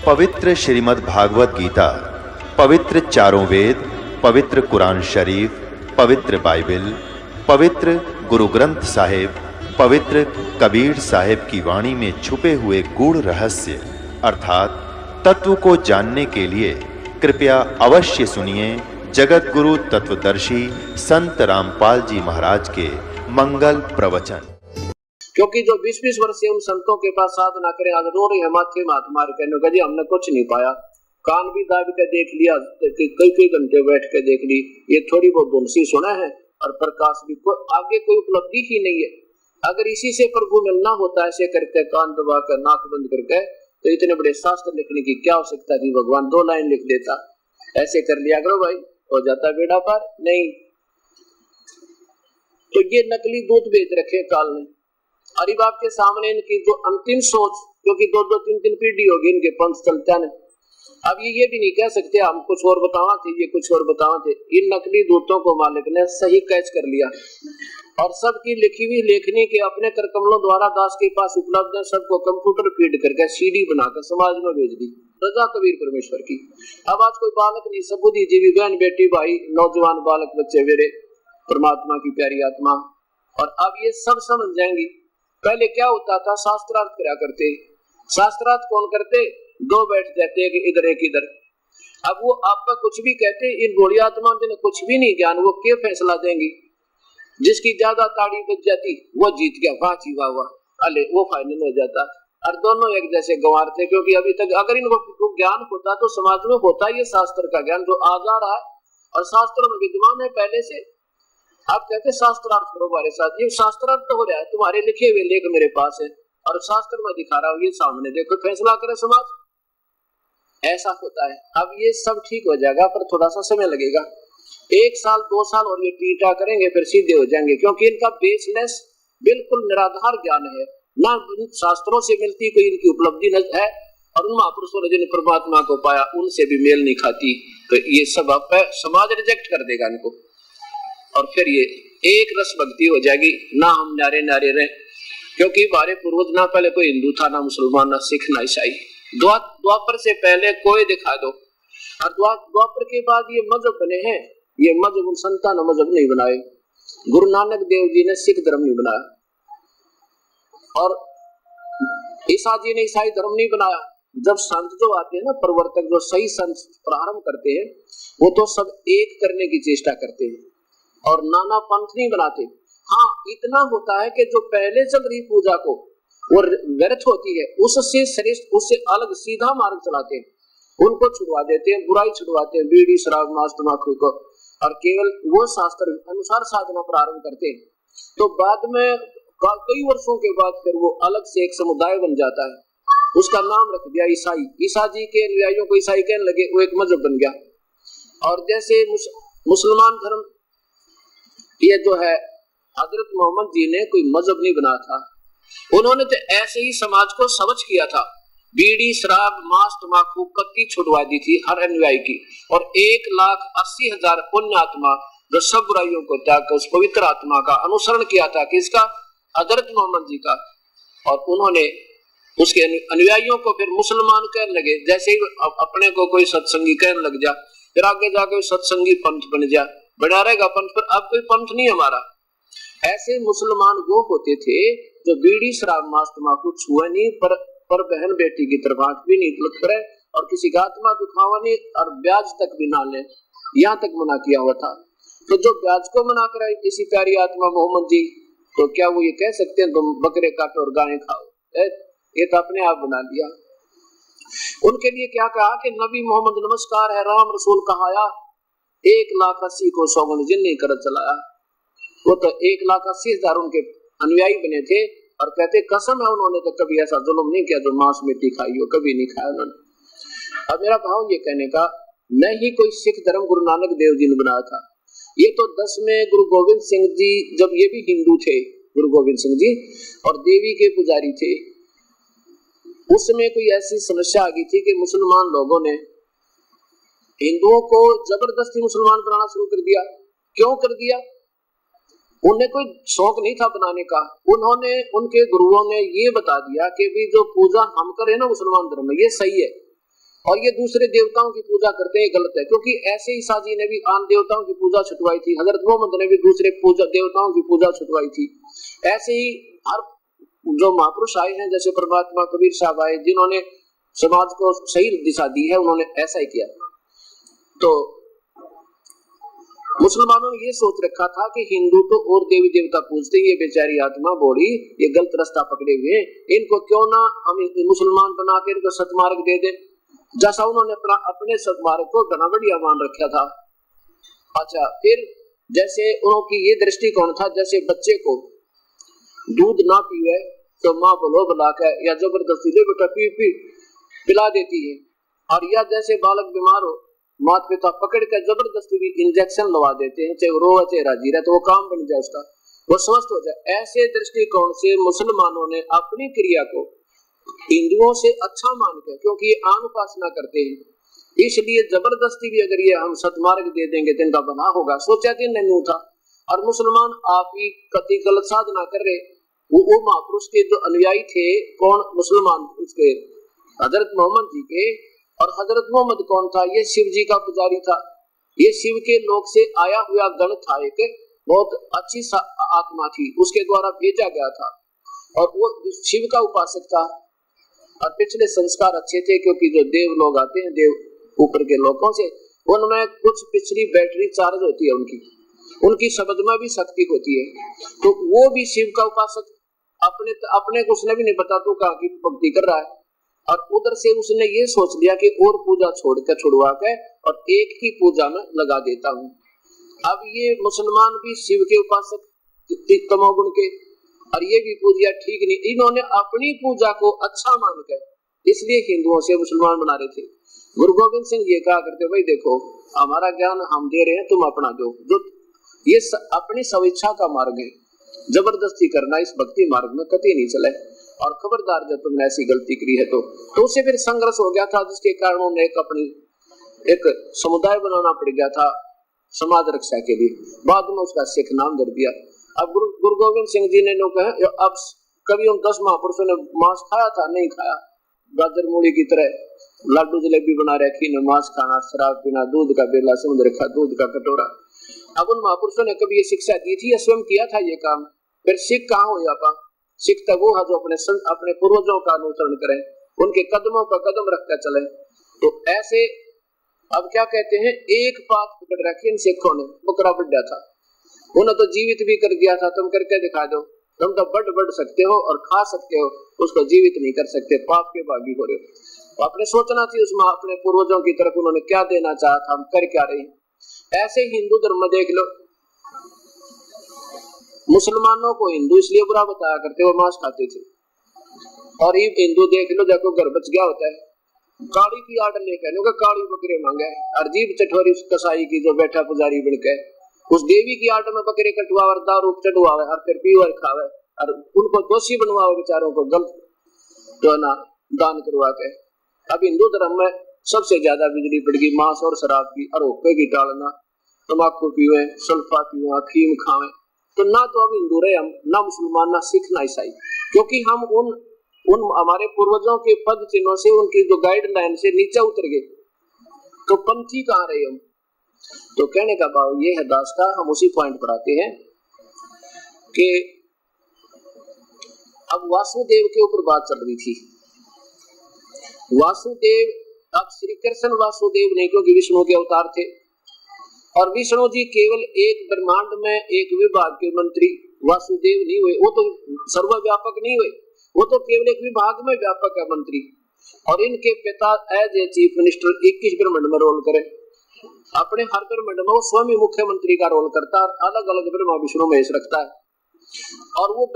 पवित्र श्रीमद् भागवत गीता, पवित्र चारों वेद, पवित्र कुरान शरीफ, पवित्र बाइबल, पवित्र गुरु ग्रंथ साहिब, पवित्र कबीर साहिब की वाणी में छुपे हुए गूढ़ रहस्य अर्थात तत्व को जानने के लिए कृपया अवश्य सुनिए जगत गुरु तत्वदर्शी संत रामपाल जी महाराज के मंगल प्रवचन। क्योंकि जो 20-20 वर्ष से उन संतों के पास साधना करें, आज रो रहे हैं माथे में हाथ मार के, जी हमने कुछ नहीं पाया, कान भी दाब के देख लिया, कई घंटे बैठ के देख ली, ये थोड़ी बहुत धुनसी सुना है और प्रकाश भी आगे कोई उपलब्धि ही नहीं है। अगर इसी से प्रभु मिलना होता ऐसे करके कान दबा कर नाक बंद करके, तो इतने बड़े शास्त्र लिखने की क्या आवश्यकता थी? भगवान 2 लाइन लिख देता, ऐसे कर लिया करो भाई, हो जाता बेड़ा पार। नहीं तो ये नकली दूध बेच रखे काल ने, अरे बाप के सामने इनकी जो अंतिम सोच, क्योंकि 2-2, 3-3 पीढ़ी होगी इनके पंथ चलता है। अब ये भी नहीं कह सकते हम कुछ और बतावा थे, ये कुछ और बतावा थे। इन नकली दूतों को मालिक ने सही कैच कर लिया और सबकी लिखी हुई लेखनी के अपने कर कमलों द्वारा दास के पास उपलब्ध है, सबको कंप्यूटर फीड करके सीडी बनाकर समाज में भेज दी, रजा कबीर परमेश्वर की। अब आज कोई बालक नहीं, सब बुद्धिजीवी बहन बेटी भाई नौजवान बालक बच्चे मेरे परमात्मा की प्यारी आत्मा, और अब ये सब समझ जाएंगी। पहले क्या होता था? शास्त्रार्थ करा करते। शास्त्रार्थ कौन करते? 2 बैठ जाते कि इधर एक इधर। अब वो आपका कुछ भी कहते, इन गोली आत्मा जिन्हें कुछ भी नहीं ज्ञान, वो क्या फैसला देंगी? जिसकी ज्यादा ताड़ी बज जाती वो जीत गया, वाह जी वाह वाह, अले वो फाइनल हो जाता। और दोनों एक जैसे गंवार थे, क्योंकि अभी तक अगर इनको ज्ञान होता तो समाज में होता ये शास्त्र का ज्ञान जो आ जा रहा है, और शास्त्र में विद्वान है पहले से। आप कहते शास्त्रार्थ करो हमारे साथ, ये शास्त्रार्थ तो हो रहा है, तुम्हारे लिखे हुए लेख मेरे पास है और शास्त्र में दिखा रहा हूँ, ये सामने देखो, फैसला करे समाज। ऐसा होता है। अब ये सब ठीक हो जाएगा, पर थोड़ा सा समय लगेगा, 1 साल 2 साल और ये टीटा करेंगे, फिर सीधे हो जाएंगे, क्योंकि इनका बेसलेस बिल्कुल निराधार ज्ञान है, ना शास्त्रों से मिलती कोई इनकी उपलब्धि न है, और उन महापुरुषों ने जिन परमात्मा को पाया उनसे भी मेल नहीं खाती। तो ये सब समाज रिजेक्ट कर देगा इनको, और फिर ये एक रस भक्ति हो जाएगी, ना हम नारे नारे रहे, क्योंकि हमारे पूर्वज ना पहले कोई हिंदू था, ना मुसलमान, ना सिख, ना ईसाई। द्वापर से पहले कोई दिखा दो, और द्वापर के बाद ये मजहब बने हैं। ये मजहब संतान मजहब नहीं बनाए, गुरु नानक देव जी ने सिख धर्म नहीं बनाया, और ईसा जी ने ईसाई धर्म नहीं बनाया। जब संत जो आते हैं ना, प्रवर्तक जो सही संत प्रारंभ करते हैं, वो तो सब एक करने की चेष्टा करते हैं और नाना पंथ नहीं बनाते। हाँ, इतना होता है कि जो पहले चल रही पूजा को वो व्यर्थ होती है, उससे श्रेष्ठ, उससे अलग सीधा मार्ग चलाते हैं, उनको छुड़वा देते हैं, बुराई छुड़वाते हैं, बीड़ी शराब मांस तंबाकू को, और केवल वो शास्त्र अनुसार साधना प्रारंभ करते हैं। तो बाद में कई वर्षों के बाद फिर वो अलग से एक समुदाय बन जाता है, उसका नाम रख दिया ईसाई। ईसा जी के अनुयायियों को ईसाई कहने लगे, वो एक मजहब बन गया। और जैसे मुसलमान धर्म, ये जो है हजरत मोहम्मद जी ने कोई मजहब नहीं बनाया था, उन्होंने तो ऐसे ही समाज को सबज किया था। बीड़ी शराब मांस तंबाकू कत्ती छुड़वा दी थी हर अनुयायी की, और 1,80,000 पुण्य आत्मा जो सब बुराइयों को त्याग कर उस पवित्र आत्मा का अनुसरण किया था, किसका? हजरत मोहम्मद जी का। और उन्होंने उसके अनुयायियों को फिर मुसलमान कहने लगे। जैसे ही अपने को कोई सत्संगी कहने लग जा, फिर आगे जाकर सत्संगी पंथ बन जा, बना रहेगा पंथ, पर अब कोई पंथ नहीं हमारा। ऐसे मुसलमान वो होते थे जो बीड़ी शराब मांस तंबाकू छुए नहीं, पर बहन बेटी की तरफ आंख भी नहीं करे, और किसी का आत्मा दुखावा नहीं, और ब्याज तक भी ना ले, यहाँ तक मना किया हुआ था। तो जो ब्याज को मना कराई किसी प्यारी आत्मा मोहम्मद जी, तो क्या वो ये कह सकते हैं तुम बकरे काटो और गायें खाओ? ये तो अपने आप बना लिया। उनके लिए क्या कहा कि नबी मोहम्मद नमस्कार है, राम रसूल कहाया, 1,80,000 को सौगंध जिन्नी कर चलाया। वो तो 1,80,000 उनके अनुयायी बने थे, और कहते कसम है उन्होंने तो कभी ऐसा जुल्म नहीं किया जो मांस मिट्टी खाई हो, कभी नहीं खाया उन्होंने। अब मेरा भाव ये कहने का, न ही कोई सिख धर्म गुरु नानक देव जी ने बनाया था, ये तो 10वें गुरु गोविंद सिंह जी, जब ये भी हिंदू थे, गुरु गोविंद सिंह जी, और देवी के पुजारी थे, उस समय कोई ऐसी समस्या आ गई थी कि मुसलमान लोगों ने हिंदुओं को जबरदस्ती मुसलमान बनाना शुरू कर दिया। क्यों कर दिया? उन्हें कोई शौक नहीं था बनाने का। उन्होंने, उनके गुरुओं ने ये बता दिया कि भी जो पूजा हम करें ना मुसलमान धर्म में, ये सही है, और ये दूसरे देवताओं की पूजा करते हैं, गलत है। क्योंकि ऐसे ही साजी ने भी आन देवताओं की पूजा छुटवाई थी, हजरत मोहम्मद ने भी दूसरे देवताओं की पूजा छुटवाई थी। ऐसे ही हर जो महापुरुष आए हैं, जैसे परमात्मा कबीर साहब आए, जिन्होंने समाज को सही दिशा दी है, उन्होंने ऐसा ही किया। तो मुसलमानों ने ये सोच रखा था कि हिंदू तो और देवी देवता पूजते, ये बेचारी आत्मा बॉडी ये गलत रास्ता पकड़े हुए, इनको क्यों ना हम मुसलमान बना के इनको सतमार्ग दे दे, जैसा उन्होंने अपने सतमार्ग को घना बढ़िया मान रखा था। अच्छा, फिर जैसे उनकी ये दृष्टिकोण था, जैसे बच्चे को दूध ना पीवे तो माँ बोलो बुला के या जबरदस्ती ले बेटा पी पी पिला देती है, और या जैसे बालक बीमार हो माता पिता पकड़ कर जबरदस्ती भी इंजेक्शन लगा देते हैं, चाहे वो रोए चाहे राजी रहे, तो वो काम बन जाए उसका, वो स्वस्थ हो जाए। ऐसे दृष्टिकोण से मुसलमानों ने अपनी क्रिया को हिंदुओं से अच्छा मान कर, क्योंकि ये आन उपासना करते हैं, इसलिए जबरदस्ती भी अगर ये हम सतमार्ग दे देंगे तो इनका बना होगा, सोचा दिन नहीं था। और मुसलमान आप ही कति गलत साधना कर रहे, वो महापुरुष के जो अनुयायी थे, कौन मुसलमान, उसके हजरत मोहम्मद जी के, और हजरत मोहम्मद कौन था, ये शिव जी का पुजारी था, ये शिव के लोक से आया हुआ गण था, एक बहुत अच्छी आत्मा थी, उसके द्वारा भेजा गया था, और वो शिव का उपासक था, और पिछले संस्कार अच्छे थे, क्योंकि जो देव लोग आते हैं, देव ऊपर के लोगों से, उनमें कुछ पिछली बैटरी चार्ज होती है, उनकी शब्द में भी शक्ति होती है, तो वो भी शिव का उपासक अपने को उसने भी नहीं पता तो कहा की भक्ति कर रहा है, और उधर से उसने ये सोच लिया कि और पूजा छुड़वा के और एक ही पूजा में लगा देता हूँ। अब ये मुसलमान भी शिव के उपासक तमोगुण के, और ये भी पूजा ठीक नहीं, इन्होंने अपनी पूजा को अच्छा मान कर इसलिए हिंदुओं से मुसलमान बना रहे थे। गुरु गोविंद सिंह ये कहा करते, भाई देखो हमारा ज्ञान हम दे रहे हैं, तुम अपना दो, जो ये अपनी स्वेच्छा का मार्ग है, जबरदस्ती करना इस भक्ति मार्ग में कभी नहीं चले, और खबरदार जब तुमने ऐसी गलती करी है तो उससे फिर संघर्ष हो गया था, जिसके कारण उन्हें एक समुदाय बनाना पड़ गया था समाज रक्षा के लिए, बाद में उसका सिख नाम दे दिया। अब गुरु गोविंद सिंह जी ने कहा, अब कभी उन 10 महापुरुषों ने मांस खाया था, नहीं खाया, गाजर मूली की तरह लाडू जलेबी बना रखी, न मांस खाना, शराब पीना, दूध का बेला समझ रखा, दूध का कटोरा। अब उन महापुरुषों ने कभी ये शिक्षा दी थी या स्वयं किया था ये काम? फिर सिख कहाँ हो जाता? सिख तो वो है जो अपने पूर्वजों का अनुसरण करें, उनके कदमों का कदम रखकर चले। तो ऐसे अब क्या कहते हैं, एक बात पकड़ रखी इन सिखों ने, बकरा बढ़ा था, उन्हें तो जीवित भी कर दिया था, तुम करके दिखा दो, तुम तो बढ़ सकते हो और खा सकते हो, उसको जीवित नहीं कर सकते, पाप के भागी हो रहे हो। तो आपने सोचना चाहिए उसमें अपने पूर्वजों की तरफ उन्होंने क्या देना चाहा था, हम कर क्या रहे। ऐसे हिंदू धर्म में देख लो, मुसलमानों को हिंदू इसलिए बुरा बताया करते, वो मांस खाते थे, और ये हिंदू देख लो जाको घर बच गया होता है, काली की आड़ लेकर काली बकरे मांगे, अजीब चटोरी कसाई की जो बैठा पुजारी बनके उस देवी की आड़ में बकरे कटवावे, दारू चढ़वावे और फिर पीवर खावे, और उनको दोषी बनवावे बेचारों को, गलत जो ना दान करवा के। अब हिंदू धर्म में सबसे ज्यादा बिजली पड़ गई मांस और शराब की, और हुक्के की टालना, तम्बाकू पीवे, सल्फा पीवे, अफीम खावे। तो ना तो अब हिंदू रहे हम, ना मुसलमान, ना सिख, ना ईसाई, क्योंकि हम उन हमारे पूर्वजों के पद चिन्हों से, उनकी जो गाइडलाइन से नीचे उतर गए, तो पंथी कहाँ रहे हम। तो कहने का भाव ये है दास का, हम उसी पॉइंट पर आते हैं कि अब वासुदेव के ऊपर बात चल रही थी। वासुदेव, अब श्री कृष्ण वासुदेव नहीं, क्योंकि विष्णु के अवतार थे, और विष्णु जी केवल एक ब्रह्मांड में एक विभाग के मंत्री वासुदेव नहीं हुए, वो तो सर्वव्यापक नहीं हुए, वो तो केवल एक विभाग में व्यापक है मंत्री। और इनके पिता एज ए चीफ मिनिस्टर 21 ब्रह्मांड में रोल करे, अपने हर ब्रह्मांड में वो स्वयं मुख्यमंत्री का रोल करता है, अलग अलग ब्रह्मा विष्णु महेश रखता है। और वो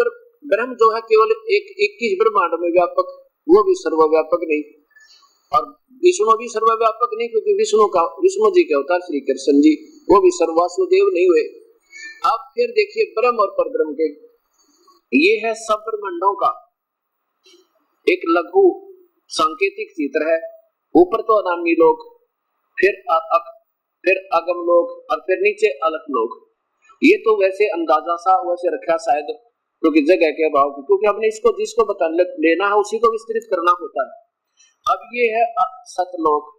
ब्रह्म जो है केवल एक 21 ब्रह्मांड में व्यापक, वो भी सर्वव्यापक नहीं, और विष्णु भी सर्वव्यापक नहीं, क्योंकि विष्णु जी के अवतार श्री कृष्ण जी, वो भी सर्ववासुदेव नहीं हुए। अब फिर देखिए ब्रह्म और परब्रह्म के, ये है सब ब्रह्मांडों का एक लघु सांकेतिक चित्र है। ऊपर तो अनामी लोग, फिर अगम लोग, और फिर नीचे अलग लोग। ये तो वैसे अंदाजा सा वैसे रखा शायद, क्योंकि जगह के अभाव की, क्योंकि हमने इसको जिसको बता लेना है उसी को विस्तृत करना होता है। अब ये है सतलोक,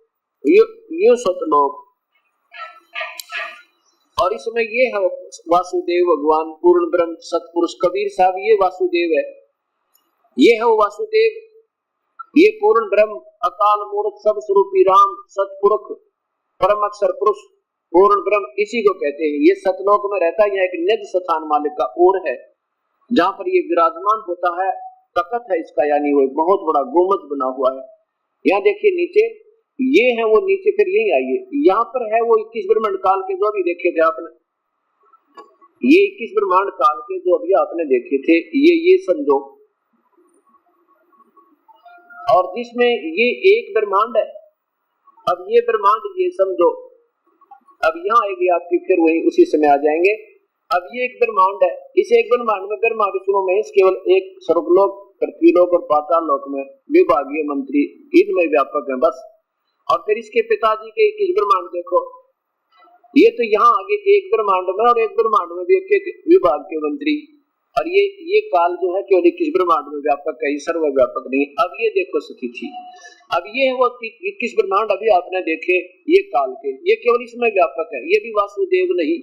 ये सतलोक, और इसमें ये है वासुदेव भगवान पूर्ण ब्रह्म सतपुरुष कबीर साहब, ये वासुदेव है, ये है वो वासुदेव, ये पूर्ण ब्रह्म अकाल मूर्त सब स्वरूपी राम सतपुरुष परम अक्षर पुरुष पूर्ण ब्रह्म, इसी को कहते हैं। ये सतलोक में रहता है, यह एक निज स्थान मालिक का ओर है जहाँ पर ये विराजमान होता है। तखत है इसका, यानी वो बहुत बड़ा गोमज बना हुआ है। यहाँ देखिए नीचे ये है वो, नीचे फिर यही आइए, यहाँ पर है वो 21 ब्रह्मांड काल के जो अभी देखे थे आपने, ये 21 ब्रह्मांड काल के जो अभी आपने देखे थे, ये समझो, और जिसमें ये एक ब्रह्मांड है। अब ये ब्रह्मांड ये समझो, अब यहाँ आएगी आपकी फिर वही उसी समय आ जाएंगे। अब ये एक ब्रह्मांड है, इस एक ब्रह्मांड में ब्रह्मा विष्णु महेश केवल एक स्वर्गलोक पृथ्वीलोक और पाताल लोक में विभागीय मंत्री इनमें व्यापक है बस। और फिर इसके पिताजी के 21 ब्रह्मांड देखो, ये तो यहाँ आगे एक ब्रह्मांड में और एक ब्रह्मांड में भी एक विभाग के मंत्री, और ये काल जो है केवल 21 ब्रह्मांड में व्यापक है, सर्वव्यापक नहीं। अब ये देखो स्थिति, अब ये वो 21 ब्रह्मांड अभी आपने देखे, ये काल के, ये केवल इसमें व्यापक है, ये भी वासुदेव नहीं,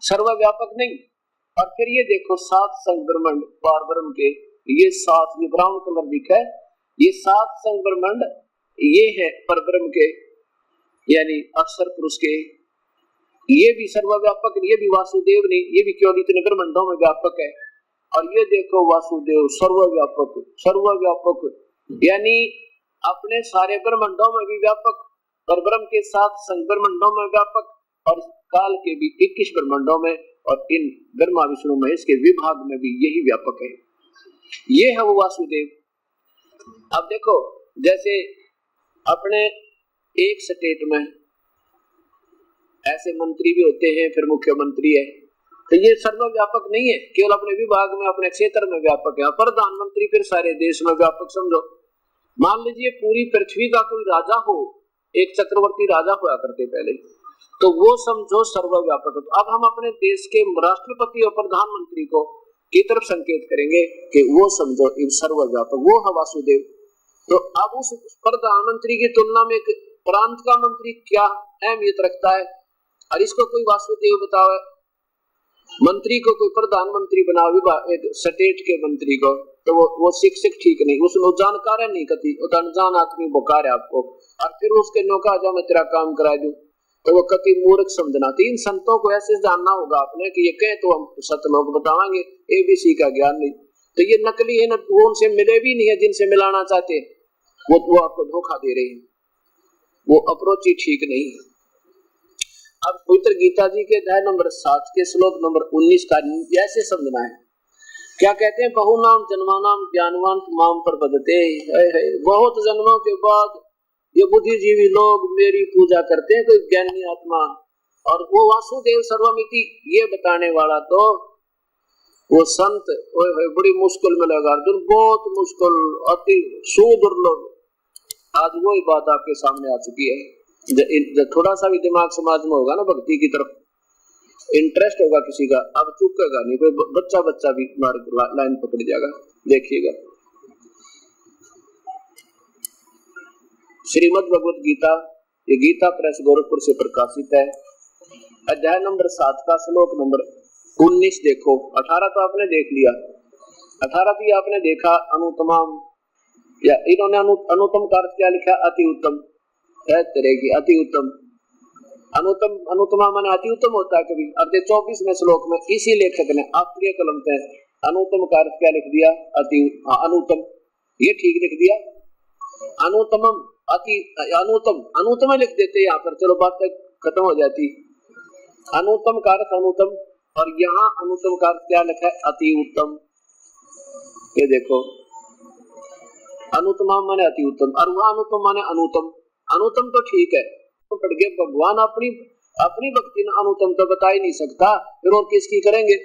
सर्वव्यापक नहीं। और फिर ये देखो 7 संग ब्रह्मांड पार ब्रह्म के, ये 7, ये ब्राउन कलर दिखा है, ये 7 संग ब्रह्मांड ये है पर ब्रह्म के, यानी अक्षर पुरुष के, ये भी सर्वव्यापक, ये भी वासुदेव नहीं, ये भी केवल इतने ब्रह्मांडों में व्यापक है। और ये देखो वासुदेव सर्वव्यापक, सर्वव्यापक यानी अपने सारे ब्रह्मांडों में भी व्यापक, पर ब्रह्म के 7 संग ब्रह्मांडों में व्यापक, और काल के भी 21 ब्रह्मांडों में, और इन ब्रह्मा विष्णु महेश के विभाग में भी यही व्यापक है। ये है वो वासुदेव। अब देखो जैसे अपने एक स्टेट में ऐसे मंत्री भी होते हैं, फिर मुख्यमंत्री है, तो ये सर्वव्यापक नहीं है, केवल अपने विभाग में अपने क्षेत्र में व्यापक है। प्रधानमंत्री फिर सारे देश में व्यापक समझो। मान लीजिए पूरी पृथ्वी का कोई राजा हो, एक चक्रवर्ती राजा हुआ करते पहले, तो वो समझो सर्वव्यापक। अब हम अपने देश के राष्ट्रपति और प्रधानमंत्री को की तरफ संकेत करेंगे कि वो समझो सर्वव्यापक, वो है वासुदेव। तो अब उस प्रधानमंत्री की तुलना में एक प्रांत का मंत्री क्या अहमियत रखता है, और इसको कोई वासुदेव बताओ, मंत्री को कोई प्रधानमंत्री बनाओ एक स्टेट के मंत्री को, तो वो शिक्षक ठीक नहीं, उसमें जानकार नहीं कती, वो अनजान आदमी बुकार है आपको, और फिर उसके नौका जा मैं तेरा काम करा दूं, तो वो कति मूर्ख समझना। तो इन संतों को ऐसे जानना होगा आपने कि ये कहे तो हम सतलोक बतावांगे, एबीसी का ज्ञान नहीं, तो ये नकली है ना, वो उनसे मिले भी नहीं है जिनसे मिलाना चाहते, वो आपको धोखा दे रहे हैं, वो अप्रोच ही ठीक नहीं है। अब पवित्र गीता जी के अध्याय नंबर 7 के श्लोक नंबर 19 का ऐसे समझना है, क्या कहते हैं, बहुनाम जन्मानाम ज्ञानवान माम प्रपद्यते, बहुत जन्मों के बाद ये बुद्धिजीवी लोग मेरी पूजा करते हैं, कोई ज्ञानी आत्मा, और वो वासुदेव सर्वमिति ये बताने वाला, तो वो संत बड़ी मुश्किल में लगा अर्जुन, बहुत मुश्किल, अति सुदुर्लभ। आज वही बात आपके सामने आ चुकी है। जब थोड़ा सा भी दिमाग समाज में होगा ना, भक्ति की तरफ इंटरेस्ट होगा किसी का, अब चूकेगा नहीं, कोई बच्चा भी लाइन पकड़ जाएगा। देखिएगा श्रीमद् भगवत गीता, ये गीता प्रेस गोरखपुर से प्रकाशित है, अध्याय नंबर 7 का श्लोक नंबर 19 देखो। 18 तो आपने देख लिया, 18 भी आपने देखा, अनुतमाम, या इन्होंने अनुतम का अर्थ क्या लिखा, अति उत्तम है तेरेगी, अति उत्तम, अनुतम, अनुतमा माने अति उत्तम होता है कभी। अब 24वें श्लोक में इसी लेखक ने अप्रिय कलम से अनुतम का अर्थ क्या लिख दिया, अति, अनुतम, ये ठीक लिख दिया, अनुतमम, अति, अनुतम, अनुतम लिख देते यहाँ पर, चलो बात खत्म हो जाती। अनुतम का अर्थ अनुतम, और यहाँ अनुतम का अर्थ क्या लिखा है, अति उत्तम। ये देखो अनुतमा माने अति उत्तम, और वहाँ अनुतम माने अनुतम। अनुतम तो ठीक है, तो पढ़ गए भगवान अपनी भक्ति ने अनुतम तो बता ही नहीं सकता, फिर और किसकी करेंगे।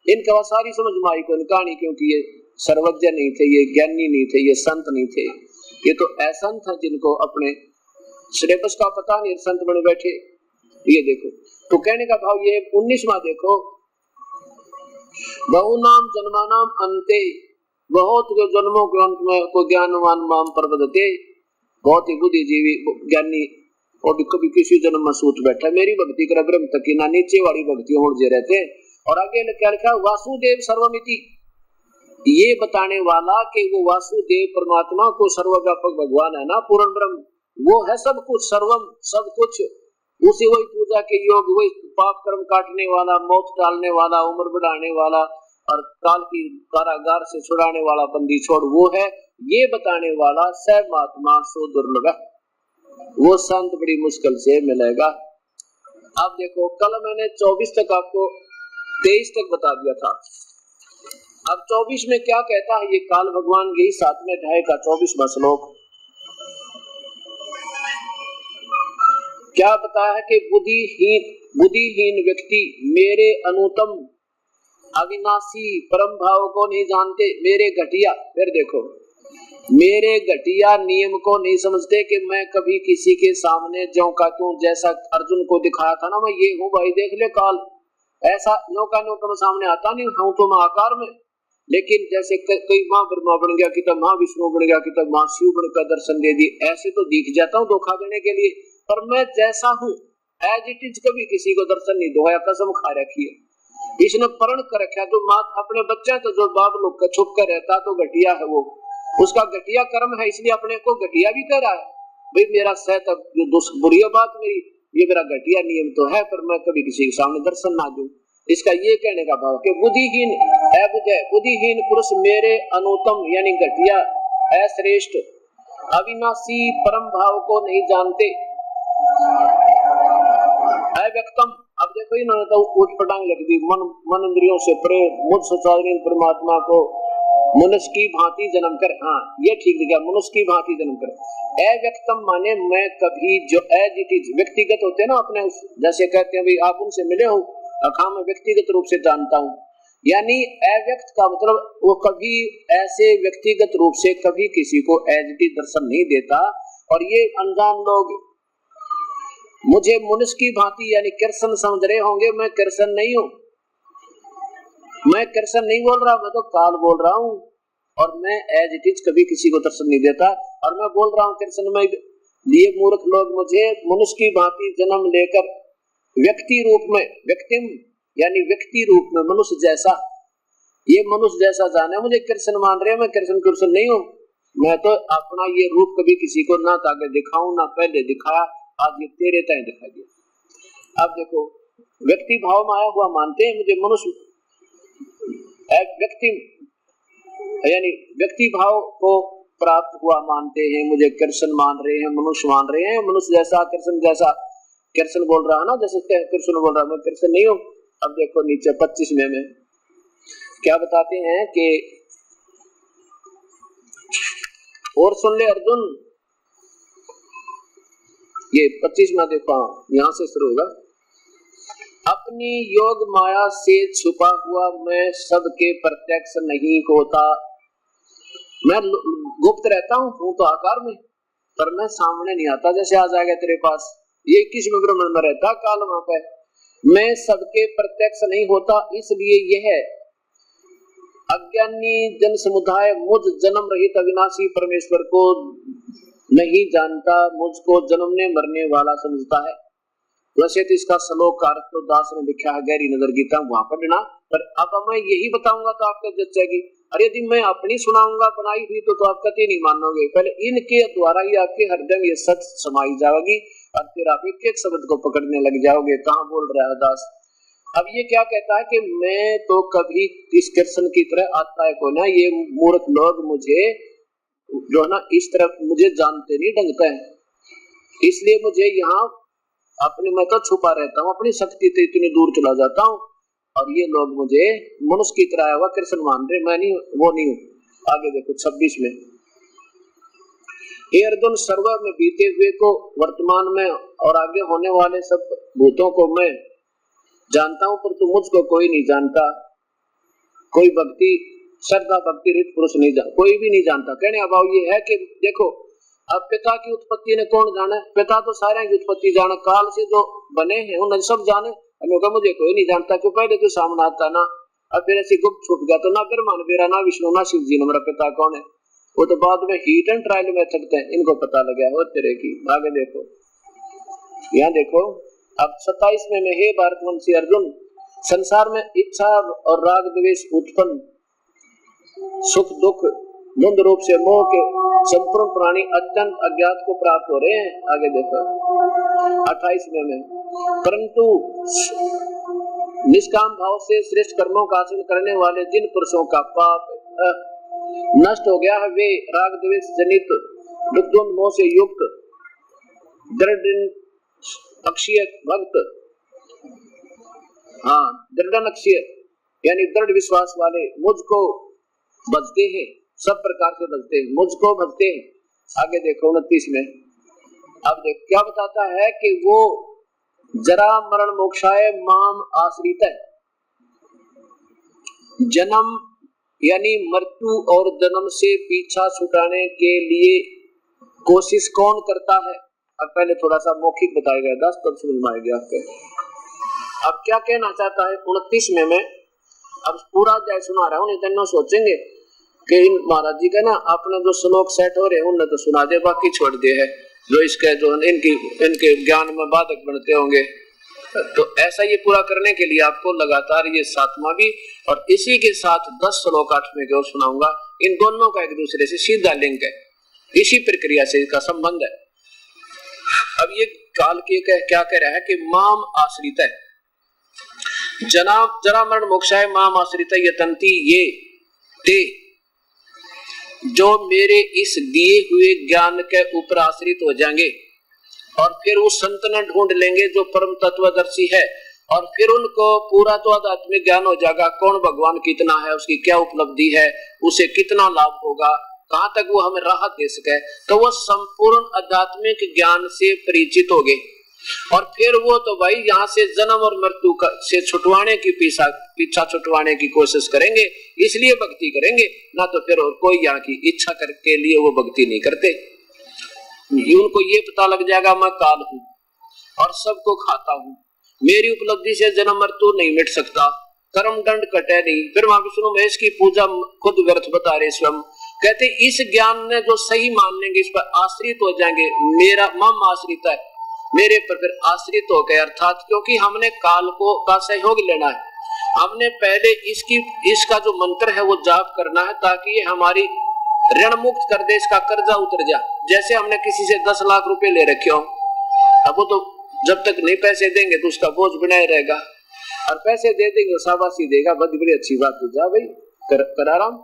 इनका सारी समझ में आई को कहानी, क्योंकि ये सर्वज्ञ नहीं थे, ये ज्ञानी नहीं थे, ये संत नहीं थे, ये तो असंत था जिनको अपने सिलेबस का पता नहीं, संत बने बैठे। ये देखो, तो कहने का भाव ये 19वां देखो, बहुनाम जन्मानाम अंते, बहुत जो जन्मों के अंत में को ज्ञानवान माम प्रपद्यते, बहुत ही बुद्धिजीवी ज्ञानी, और भी कभी किसी जन्म में सूत बैठा, मेरी भक्ति कर ब्रह्म तक ना नीचे वाली भक्ति हो जे रहते। और आगे क्या लिखा, वासुदेव सर्वमिति, ये बताने वाला कि वो वासुदेव परमात्मा को सर्वव्यापक भगवान है ना, पूर्ण ब्रह्म, वो है सब कुछ, सर्वम सब कुछ, उसी वही पूजा के योग, वही पाप कर्म काटने वाला, मौत टालने वाला, उम्र बढ़ाने वाला और काल की कारागार से छुड़ाने वाला, बंदी छोड़ वो है। ये बताने वाला स महात्मा सो दुर्लभ, वो संत बड़ी मुश्किल से मिलेगा। अब देखो कल मैंने 24 तक आपको 23 तक बता दिया था, अब 24 में क्या कहता है ये काल भगवान, यही 7वें अध्याय का 24वां श्लोक क्या बताया है कि बुद्धिहीन व्यक्ति मेरे अनुतम अविनाशी परम भाव को नहीं जानते, मेरे घटिया, फिर देखो मेरे घटिया नियम को नहीं समझते कि मैं कभी किसी के सामने ज्यों का तू, जैसा अर्जुन को दिखाया था ना, मैं ये हूँ भाई देख ले काल, ऐसा नौका मैं सामने आता नहीं हूँ तो मैं आकार में, लेकिन जैसे कोई माँ ब्रह्मा बन गया, कि तब माँ विष्णु बन गया, कि तब माँ शिव बनकर दर्शन दे दी, ऐसे तो दिख जाता हूँ धोखा देने के लिए, पर मैं जैसा हूँ एज इट इज कभी किसी को दर्शन नहीं दोया, कसम खा रखी है, इसने प्रण कर रखा। जो माँ अपने बच्चे तो जो बाप लोग का छुप कर रहता तो घटिया है, वो उसका घटिया कर्म है, इसलिए अपने को घटिया भी कह रहा है, भाई मेरा सहत जो बुरी बात मेरी, ये मेरा घटिया नियम तो है, पर मैं कभी किसी के सामने दर्शन ना दूं। इसका ये कहने का भाव कि बुद्धिहीन पुरुष मेरे अनुतम यानी घटिया अश्रेष्ठ अविनाशी परम भाव को नहीं जानते। अव्यक्तम, अब देखो इन्होंने तो ऊट पटांग लिख दी, मन इंद्रियों से परे मुझ सच्चिदानंद परमात्मा को मनुष्य की भांति जन्म कर, हाँ ये ठीक है, मनुष्य की भांति जन्म कर। अव्यक्तम माने मैं कभी, जो एज इट इज व्यक्तिगत होते हैं ना अपने, जैसे कहते हैं भाई आप उनसे मिले हो, अखा मैं व्यक्तिगत रूप से जानता हूँ, यानी अव्यक्त का मतलब वो कभी ऐसे व्यक्तिगत रूप से कभी किसी को एज इट इज दर्शन नहीं देता। और ये अनजान लोग मुझे मनुष्य की भांति यानी कृष्ण समझ रहे होंगे, मैं कृष्ण नहीं हूँ, मैं कृष्ण नहीं बोल रहा, मैं तो काल बोल रहा हूँ, और मैं एज इट इज कभी किसी को दर्शन नहीं देता, और मैं बोल रहा हूँ कृष्ण में, ये मूर्ख लोग मुझे मनुष्य की भांति जन्म लेकर व्यक्ति रूप में, व्यक्तिम यानी व्यक्ति रूप में मनुष्य जैसा, ये मनुष्य जैसा जाने मुझे कृष्ण मान रहे हैं, मैं कृष्ण नहीं हूँ, मैं तो अपना ये रूप कभी किसी को ना ताकि दिखाऊं, ना पहले दिखाया, आज ये तेरे तय दिखा दिया। अब देखो व्यक्ति भाव में आया हुआ मानते हैं मुझे मनुष्य, व्यक्ति यानी व्यक्ति भाव को प्राप्त हुआ मानते हैं, मुझे कृष्ण मान रहे हैं, मनुष्य मान रहे हैं, मनुष्य जैसा कृष्ण जैसा, कृष्ण बोल रहा है ना, जैसे कृष्ण बोल रहा है, मैं कृष्ण नहीं हूँ। अब देखो नीचे 25वें में क्या बताते हैं कि और सुन ले अर्जुन, ये 25वां देखो यहां से शुरू होगा, अपनी योग माया से छुपा हुआ मैं सबके प्रत्यक्ष नहीं होता, मैं गुप्त रहता हूँ तो आकार में, पर मैं सामने नहीं आता, जैसे आ जाएगा तेरे पास, ये 21वें ब्रह्मांड में रहता काल वहां पे, मैं सबके प्रत्यक्ष नहीं होता, इसलिए यह अज्ञानी जन समुदाय मुझ जन्म रहित अविनाशी परमेश्वर को नहीं जानता, मुझको जन्मने मरने वाला समझता है। वैसे तो इसका श्लोक अर्थ तो दास ने लिखा है गहरी नजर गीता, वहां पढ़ना, पर अब मैं यही बताऊंगा तो आपको जचेगी, और यदि मैं अपनी सुनाऊंगा बनाई हुई तो आप कभी नहीं मानोगे, पहले इनके द्वारा ही आपके हृदय में ये सच समाई जाएगी, और फिर आप एक एक शब्द को पकड़ने लग जाओगे, कहाँ बोल रहा है दास। अब ये क्या कहता है कि मैं तो कभी इस कृष्ण की तरह आता है को ना, ये मूर्ख लोग मुझे जो है ना इस तरफ मुझे जानते नहीं ढंगता है, इसलिए मुझे यहाँ अपने, मैं तो छुपा रहता हूँ, अपनी शक्ति से इतनी दूर चला जाता हूँ, और ये लोग मुझे मनुष्य की तरह आया हुआ कृष्ण मान रहे, मैं नहीं, वो नहीं हूँ। आगे देखो 26 में, हे अर्जुन सर्व में बीते हुए को, वर्तमान में और आगे होने वाले सब भूतों को मैं जानता हूँ, पर तू मुझको कोई नहीं जानता, कोई भक्ति श्रद्धा भक्ति रहित पुरुष नहीं जानता, कोई भी नहीं जानता। कहने का भाव ये है कि देखो अब पिता की उत्पत्ति ने कौन जाने, पिता तो सारे की उत्पत्ति जाने, काल से जो बने हैं उन्हें सब जाने, मुझे कोई नहीं जानता, क्यों पहले तो सामने आता ना, अब फिर ऐसी गुप्त छुप गया तो ना ब्रह्मा ने मेरा, ना विष्णु, ना शिव जी ने मेरा पिता कौन है। वो तो बाद में हीट एंड ट्रायल मेथड थे, इनको पता लगा हो तेरे की। आगे देखो, यहाँ देखो अब 27वें में, हे भारतवंशी अर्जुन, संसार में इच्छा और राग द्वेष उत्पन्न, सुख दुख द्वंद रूप से मोह के संपूर्ण प्राणी अत्यंत अज्ञात को प्राप्त हो रहे हैं। आगे देखो 28वें में, परंतु निष्काम भाव से श्रेष्ठ कर्मों का आचरण करने वाले जिन पुरुषों का पाप नष्ट हो गया है, वे राग द्वेष जनित दुख द्वंद मोह से युक्त दृढ़ अक्षय भक्त, दृढ़ अक्षय यानी दृढ़ विश्वास वाले मुझको भजते हैं, सब प्रकार से भजते हैं, मुझको भजते हैं। आगे देखो 29 में, अब देखो क्या बताता है कि वो जरा मरण मोक्षाय माम आश्रित है। जन्म यानी मृत्यु और जन्म से पीछा छुटाने के लिए कोशिश कौन करता है। अब पहले थोड़ा सा मौखिक बताया गया, 10 तब समझ में आएगा आपके। अब क्या कहना चाहता है 29 में, अब पूरा अध्याय सुना रहा हूँ, नहीं तो सोचेंगे कि इन महाराज जी का ना अपने जो श्लोक सेट हो रहे हैं उन्हें तो सुना दे, बाकी छोड़ दे है जो इसके जो इनके ज्ञान में बाधक बनते होंगे। तो ऐसा ये पूरा करने के लिए आपको लगातार ये 7वां भी और इसी के साथ 10 श्लोक 8वें के और सुनाऊंगा। इन दोनों का एक दूसरे से सीधा लिंक है, इसी प्रक्रिया से इसका संबंध है। अब ये काल के क्या कह रहा है कि माम आश्रित है, जरा मरण मोक्षाय माम आश्रित यतंती, ये ते जो मेरे इस दिए हुए ज्ञान के ऊपर आश्रित हो जाएंगे और फिर उस संत ने ढूंढ लेंगे जो परम तत्वदर्शी है, और फिर उनको पूरा तो आध्यात्मिक ज्ञान हो जाएगा, कौन भगवान कितना है, उसकी क्या उपलब्धि है, उसे कितना लाभ होगा, कहां तक वो हमें राहत दे सके, तो वो संपूर्ण आध्यात्मिक ज्ञान से परिचित हो गए। और फिर वो तो भाई यहाँ से जन्म और मृत्यु से छुटवाने की पीछा छुटवाने की कोशिश करेंगे, इसलिए भक्ति करेंगे, ना तो फिर और कोई यहाँ की इच्छा करके लिए वो भक्ति नहीं करते। उनको ये पता लग जाएगा मैं काल हूँ और सबको खाता हूँ, मेरी उपलब्धि से जन्म मृत्यु नहीं मिट सकता, कर्म दंड कटे नहीं। फिर वहां विष्णु महेश की पूजा खुद व्यर्थ बता रहे स्वयं। कहते इस ज्ञान ने जो सही मान लेंगे, इस पर आश्रित हो जाएंगे, मेरा मम आश्रित है, मेरे पर फिर आश्रित हो गए। अर्थात क्योंकि हमने काल को का सहयोग लेना है, हमने पहले इसका जो मंत्र है वो जाप करना है ताकि ये हमारी ऋण मुक्त कर दे, इसका कर्जा उतर जाए। जैसे हमने किसी से 10 लाख रुपए ले रखे हो, अब वो तो जब तक नहीं पैसे देंगे तो उसका बोझ बनाए रहेगा, और पैसे दे देंगे शाबाशी देगा, बड़ी अच्छी बात हो जा भाई कर आराम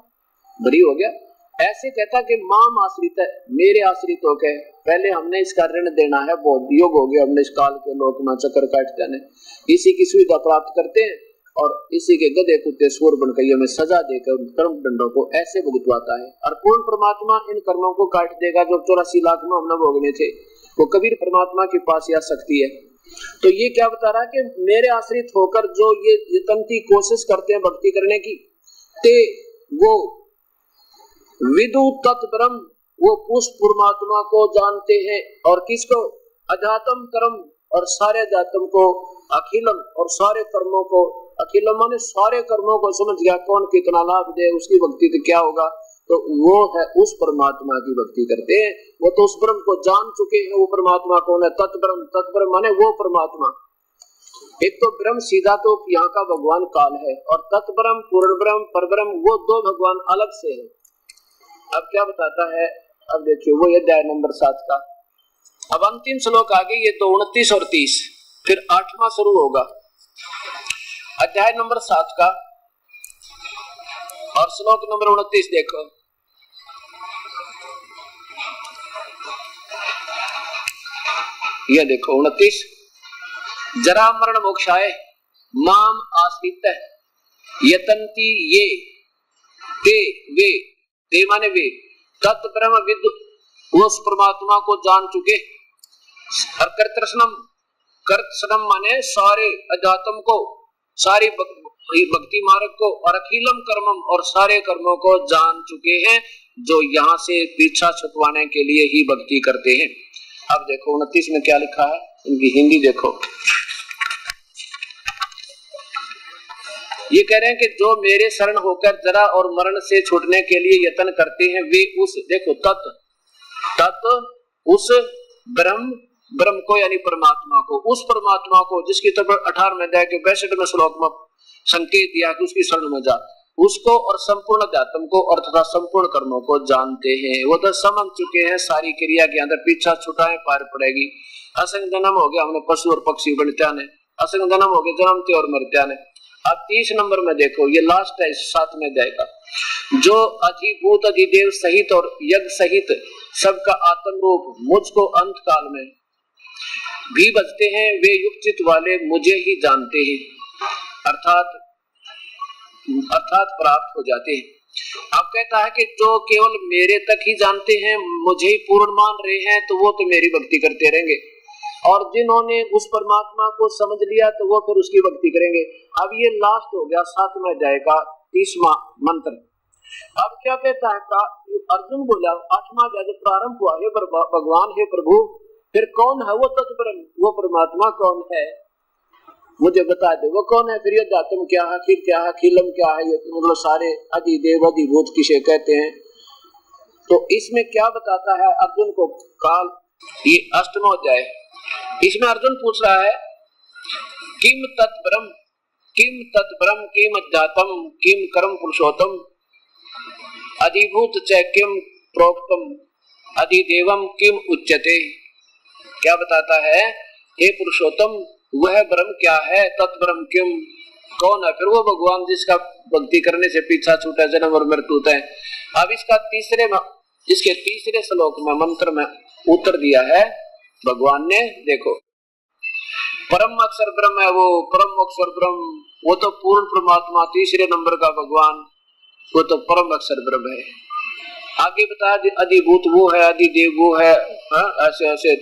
बड़ी हो गया। ऐसे कहता कि माम आश्रित है, मेरे आश्रित हो गए, पहले हमने इसका ऋण देना है, बहुत योग हो गया, हमने इस काल के लोक में चक्कर काट जाने, इसी की सुविधा प्राप्त करते हैं और इसी के गधे कुत्ते सूर बनकर हमें सजा देकर कर्म दंडों को ऐसे भुगतवाता है। और पूर्ण परमात्मा इन कर्मों को काट देगा जो 84 लाख में हमने भोगने थे, वो कबीर परमात्मा के पास आ सकती है। तो ये क्या बता रहा है कि मेरे आश्रित होकर जो ये यतंती कोशिश करते हैं भक्ति करने की, ते वो विदु तत्परम, वो उस परमात्मा को जानते हैं, और किसको, अध्यात्म कर्म और सारे अध्यात्म को, अखिलम और सारे कर्मों को, अखिलम माने सारे कर्मों को समझ गया, कौन कितना लाभ दे, उसकी भक्ति तो क्या होगा, तो वो है उस परमात्मा की भक्ति करते हैं। वो तो उस ब्रह्म को जान चुके हैं, वो परमात्मा कौन है, तत्ब्रह्म, तत्ब्रह्म माने वो परमात्मा। एक तो ब्रह्म सीधा तो यहाँ का भगवान काल है, और तत्ब्रह्म, पूर्ण ब्रह्म, परब्रह्म, वो दो भगवान अलग से है। अब क्या बताता है, अब देखिए वो अध्याय नंबर 7 का अब अंतिम श्लोक आगे, ये तो 29 और 30, फिर 8वां शुरू होगा। अध्याय नंबर 7 का और श्लोक नंबर 29 देखो, ये देखो 29, जरा मरण मोक्षाय माम आश्रित यतंती ये ते वे, ते माने वे, तत् ब्रह्म विद, उस परमात्मा को जान चुके, और कर्तृष्णम माने सारे अध्यात्म को, सारी भक्ति मार्ग को, और अखिलम कर्मम और सारे कर्मों को जान चुके हैं, जो यहाँ से पीछा छुटवाने के लिए ही भक्ति करते हैं। अब देखो 29 में क्या लिखा है, इनकी हिंदी देखो, ये कह रहे हैं कि जो मेरे शरण होकर जरा और मरण से छूटने के लिए यत्न करते हैं वे उस देखो तत्व उस ब्रह्म को यानी परमात्मा को, उस परमात्मा को जिसकी तरफ 18वें अध्याय के 62वें श्लोक में संकेत दिया कि उसकी शरण में जा, उसको और संपूर्ण अध्यात्म को और तथा संपूर्ण कर्मों को जानते हैं। वो तो समझ चुके हैं सारी क्रिया के अंदर पीछा छुटाए पार पड़ेगी। असंग जन्म हो गया हमने पशु और पक्षी बनत्या ने, असंग जन्म हो गया जन्मते और मरत्या ने। अब 30 नंबर में देखो, ये लास्ट है 7वें अध्याय का, जो अधिभूत अधिदेव सहित और यज्ञ सहित सबका आत्म रूप मुझको अंत काल में भी बचते हैं, वे युक्तित वाले मुझे ही जानते हैं, अर्थात प्राप्त हो जाते हैं। अब कहता है कि जो केवल मेरे तक ही जानते हैं, मुझे ही पूर्ण मान रहे हैं, तो वो तो मेरी भक्ति करते रहेंगे, और जिन्होंने उस परमात्मा को समझ लिया तो वो फिर उसकी भक्ति करेंगे। अब ये लास्ट हो गया 7वें अध्याय का 30वां मंत्र। अब क्या कहता है अर्जुन बोला 8वां अध्याय जब प्रारंभ हुआ, हे भगवान हे प्रभु, फिर कौन है वो तत्ब्रह्म, वो परमात्मा कौन है मुझे बता दे, वो कौन है? फिर ये अध्यात्म क्या है, अखिल क्या है, अखिलम क्या है, ये मतलब सारे अधिदेव अधिभूत किसे कहते हैं। तो इसमें क्या बताता है अर्जुन को काल, ये 8वां अध्याय, इसमें अर्जुन पूछ रहा है किम तत्ब्रह्म किम अध्यात्म किम कर्म पुरुषोत्तम अधिभूत च किम प्रोक्तम अधिदेवम किम उच्यते। क्या बताता है? हे पुरुषोत्तम, वह ब्रह्म क्या है, तत्ब्रह्म किम कौन है? फिर वो भगवान जिसका भक्ति करने से पीछा छूटा जन्म और मृत्यु है। अब इसके तीसरे श्लोक में मंत्र में उत्तर दिया है भगवान ने। देखो, परम अक्षर ब्रह्म है वो, परम अक्षर ब्रह्म, वो तो पूर्ण परमात्मा, तीसरे नंबर का भगवान, वो तो परम अक्षर ब्रह्म है। आगे बताया अधिभूत वो है, अधिदेव वो है, ऐसे ऐसे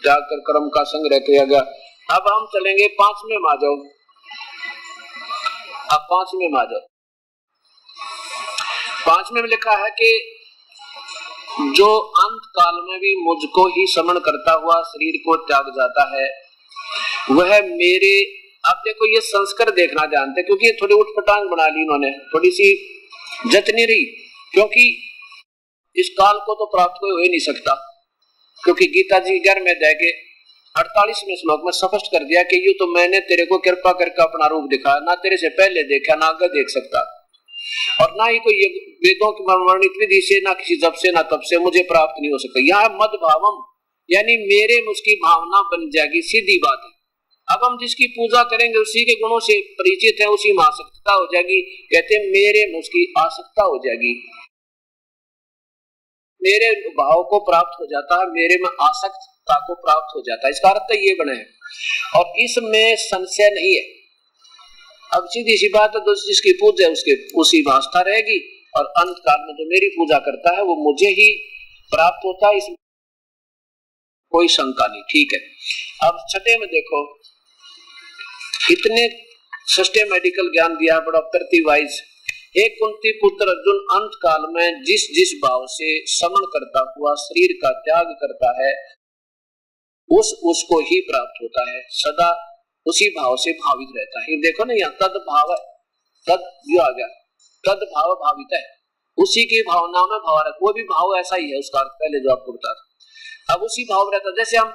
जाकर कर्म का संग्रह किया गया। अब हम चलेंगे 5वें में आ जाओ। अब 5वें में आ जाओ। 5वें में लिखा है कि जो अंत काल में भी मुझको ही समन करता हुआ शरीर को त्याग जाता है, वह मेरे, अब देखो ये संस्कार देखना जानते, क्योंकि ये थोड़ी उठपटांग बना ली इन्होंने, थोड़ी सी जचनी रही, क्योंकि इस काल को तो प्राप्त कोई हो ही नहीं सकता, क्योंकि गीता जी 11वें अध्याय के 48वें श्लोक में स्पष्ट कर दिया कि यूं तो मैंने तेरे को कृपा करके अपना रूप दिखाया, ना तेरे से पहले देखा ना आगे देख सकता, और ना ही कोई वेदों की वर्णित विधि से, ना किसी जप से ना तप से मुझे प्राप्त नहीं हो सकता। यहाँ मद भावम यानी मेरे मुझकी भावना बन जाएगी, सीधी बात है। अब हम जिसकी पूजा करेंगे उसी के गुणों से परिचित है, उसी में आसक्तता हो जाएगी। कहते हैं मेरे मुझकी आसक्ता हो जाएगी, मेरे भाव को प्राप्त हो जाता है, मेरे में आसक्तता को प्राप्त हो जाता है, इसका अर्थ ये बने है, और इसमें संशय नहीं है। अब सीधी सी बात है, तो जिसकी पूजा है उसके उसी में आस्था रहेगी, और अंत काल में जो मेरी पूजा करता है वो मुझे ही प्राप्त होता है, इसमें कोई शंका नहीं। ठीक है, अब 6 में देखो, इतने सस्ते मेडिकल ज्ञान दिया है बड़ा प्रति वाइज। एक कुंती पुत्र अर्जुन अंत काल में जिस जिस भाव से समन करता हुआ शरीर का त्याग करता है, उसको ही प्राप्त होता है, सदा उसी भाव से भावित रहता है। देखो ना, यहाँ तद भाव, तद जो आ गया, तद भाव भावित है, उसी की भावना में भाव रहता, वो भी भाव ऐसा ही है, उसका पहले जो आपको बता था। अब उसी भाव रहता, जैसे हम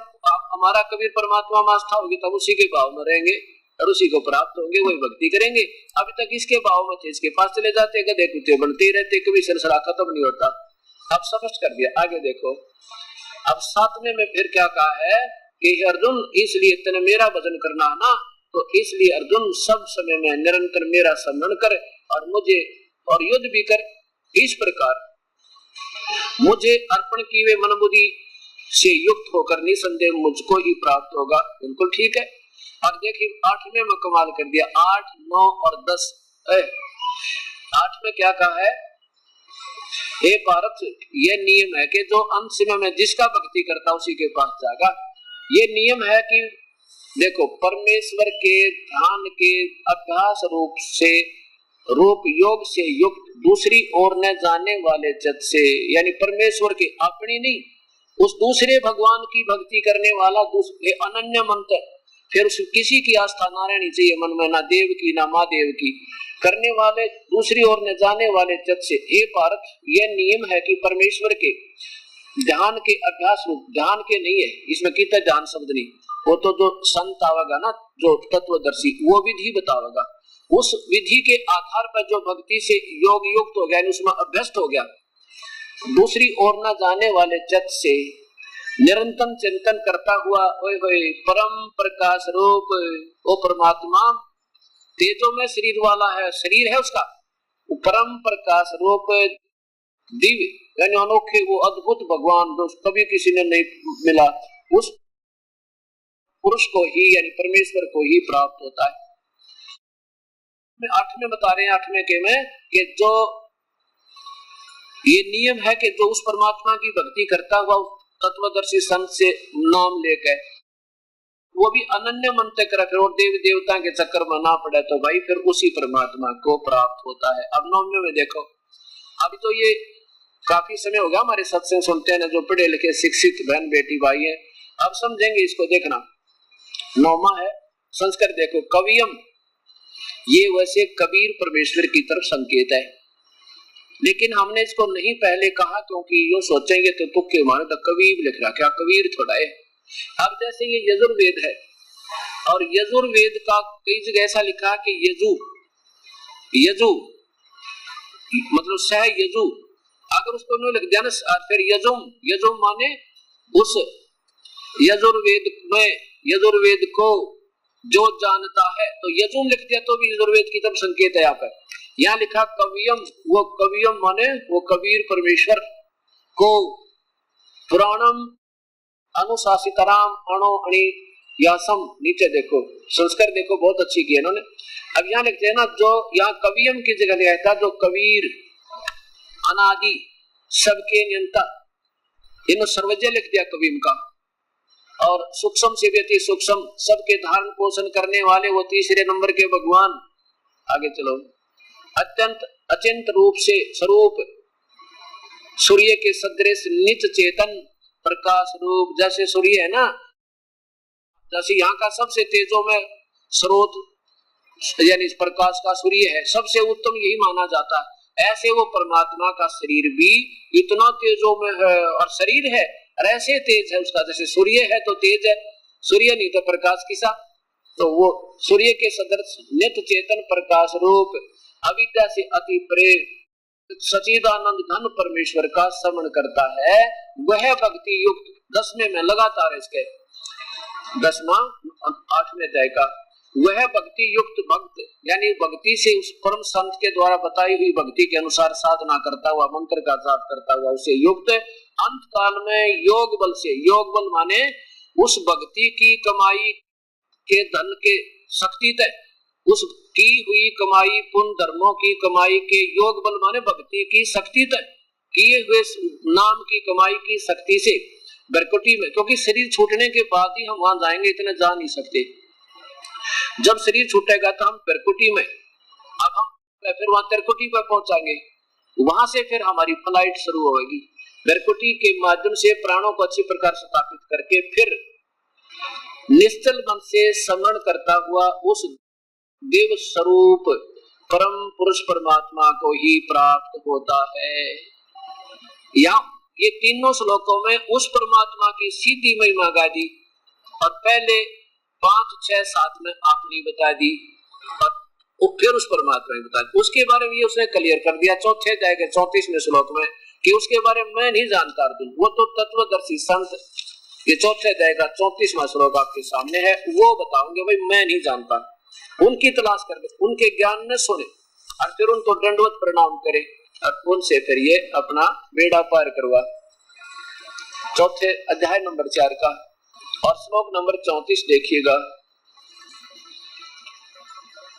हमारा कबीर परमात्मा में आस्था होगी तब उसी के भाव में रहेंगे और उसी को प्राप्त होंगे, वही भक्ति करेंगे। अभी तक इसके भाव में थे, इसके पास चले जाते, गधे कुत्ते बनते ही रहते, कभी सिलसिला खत्म नहीं होता। अब स्पष्ट कर दिया, आगे देखो। अब 7वें में फिर क्या कहा है कि अर्जुन, इसलिए तेने मेरा भजन करना है ना, तो इसलिए अर्जुन सब समय में निरंतर मेरा स्मरण कर और मुझे और युद्ध भी कर, इस प्रकार मुझे अर्पण की वे मन बुद्धि से युक्त होकर निसंदेह मुझको ही प्राप्त होगा। बिल्कुल ठीक है। और देखिए 8वें में कमाल कर दिया, 8, 9 और 10। 8 में क्या कहा है? हे भारत, ये नियम है कि जो अंत समय में जिसका भक्ति करता उसी के पास जाएगा। ये नियम है कि देखो, परमेश्वर के ध्यान के अभ्यास रूप योग से युक्त दूसरी ओर न जाने वाले चित्त से, यानी परमेश्वर की अपनी नहीं, उस दूसरे भगवान की भक्ति करने वाला अनन्य मंत्र, फिर किसी की आस्था ना रहनी चाहिए मन में, ना देव की ना महादेव की, करने वाले दूसरी ओर न जाने वाले चित्त से। हे भारत, यह नियम है कि परमेश्वर के ध्यान के अभ्यास रूप, ध्यान के नहीं है इसमें कितना ध्यान शब्द नहीं, वो तो जो संत आवेगा ना, जो तत्वदर्शी, वो विधि बतावेगा। उस विधि के आधार पर जो भक्ति से योग युक्त हो गया, उसमें अभ्यस्त हो गया, दूसरी ओर न जाने वाले चित्त से निरंतर चिंतन करता हुआ ओए होए परम प्रकाश रूप ओ परमात्मा, तेजो में शरीर वाला है, शरीर है उसका, परम प्रकाश रूप दिव्य यानी अनोखे वो अद्भुत भगवान जो कभी किसी ने नहीं मिला, उस पुरुष को ही यानी परमेश्वर को ही प्राप्त होता है। 8 में बता रहे हैं, 8वें के में कि जो ये नियम है कि जो उस परमात्मा की भक्ति करता हुआ तत्वदर्शी संत से नाम लेकर वो भी अनन्य मन तक रखे और देवी देवता के चक्कर में ना पड़े, तो भाई फिर उसी परमात्मा को प्राप्त होता है। अब 9वें में देखो, अभी तो ये काफी समय हो गया हमारे सत्संग सुनते हैं, जो पढ़े लिखे शिक्षित बहन बेटी भाई है, अब समझेंगे इसको। देखना 9वां है संस्कार, देखो कवियम, ये वैसे कबीर परमेश्वर की तरफ संकेत है, लेकिन हमने इसको नहीं पहले कहा क्योंकि यो सोचेंगे तो तुक्के मारे तो कबीर लिख रहा, क्या कबीर थोड़ा है। अब जैसे ये यजुर्वेद है और यजुर्वेद का कई जगह ऐसा लिखा कि यजु यजु मतलब सह यजु, अगर उसको नहीं लिख दिया ना फिर यजुम, यजुम माने उस यजुर्वेद में यजुर्वेद को जो जानता है, तो यजुम लिख दिया तो भी यजुर्वेद की तरफ संकेत है। यहाँ पर यहाँ लिखा कवियम, वो कवियम माने वो कबीर परमेश्वर को पुराणम अनुशासितराम अणो अणि यासम, नीचे देखो संस्कार देखो बहुत अच्छी की है इन्होंने। अब यहाँ लिखते हैं ना, जो यहाँ कवियम की जगह लिखा था, जो कबीर अनादि सबके नियंता, इन्होंने सर्वजय लिख दिया कवियम का, और सूक्ष्म से भी अति सूक्ष्म सबके धारण पोषण करने वाले वो तीसरे नंबर के भगवान। आगे चलो, अत्यंत अचिंत रूप से स्वरूप सूर्य के सदृश नित्य चेतन प्रकाश रूप, जैसे सूर्य है ना, जैसे यहाँ का सबसे तेजो में स्रोत यानी प्रकाश का सूर्य है, सबसे उत्तम यही माना जाता है। ऐसे वो परमात्मा का शरीर भी इतना तेजो में है और शरीर है और ऐसे तेज है उसका, जैसे सूर्य है तो तेज है, सूर्य नहीं तो प्रकाश किसा, तो वो सूर्य के सदृश नित्य चेतन प्रकाश रूप अविद्या से अति प्रेम सचिदानंद घन परमेश्वर का स्मरण करता है, वह भक्ति युक्त। 10वें में लगातार इसके 10वां 8वें अध्याय का, वह भक्ति युक्त भक्त यानी भक्ति से उस परम संत के द्वारा बताई हुई भक्ति के अनुसार साधना करता हुआ, मंत्र का जाप करता हुआ उसे युक्त अंत काल में योग बल से, योग बल माने उस भक्ति की कमाई के धन के शक्ति तय, उस की हुई कमाई पुण्य धर्मों की कमाई के योग बल माने भक्ति की शक्ति तक किए हुए नाम की कमाई की शक्ति से बरकुटी में, क्योंकि शरीर छूटने के बाद ही हम वहां जाएंगे, इतने जा नहीं सकते। जब शरीर छूटेगा तो हम बरकुटी में, अब हम फिर वहां तिरकुटी पर पहुंचाएंगे, वहां से फिर हमारी फ्लाइट शुरू होगी। बरकुटी के माध्यम से प्राणों को अच्छी प्रकार स्थापित करके फिर निश्चल मन से स्मरण करता हुआ उस देव स्वरूप परम पुरुष परमात्मा को ही प्राप्त होता है। यहाँ ये तीनों श्लोकों में उस परमात्मा की सीधी महिमा गा दी और पहले 5, 6, 7 में आपने बता दी और फिर उस परमात्मा ने बता दी। उसके बारे में ये उसने क्लियर कर दिया 4थे अध्याय के 34वें श्लोक में कि उसके बारे में मैं नहीं जानता अर्जुन, वो तो तत्वदर्शी संत, ये 4थे अध्याय का 34वां श्लोक आपके सामने है, वो बताऊंगे भाई मैं नहीं जानता। उनकी तलाश कर दे, उनके ज्ञान ने सुने और फिर उनको दंडवत प्रणाम करे और उनसे फिर ये अपना बेड़ा पार करवा। 4थे अध्याय नंबर 4 का और श्लोक नंबर 34 देखिएगा।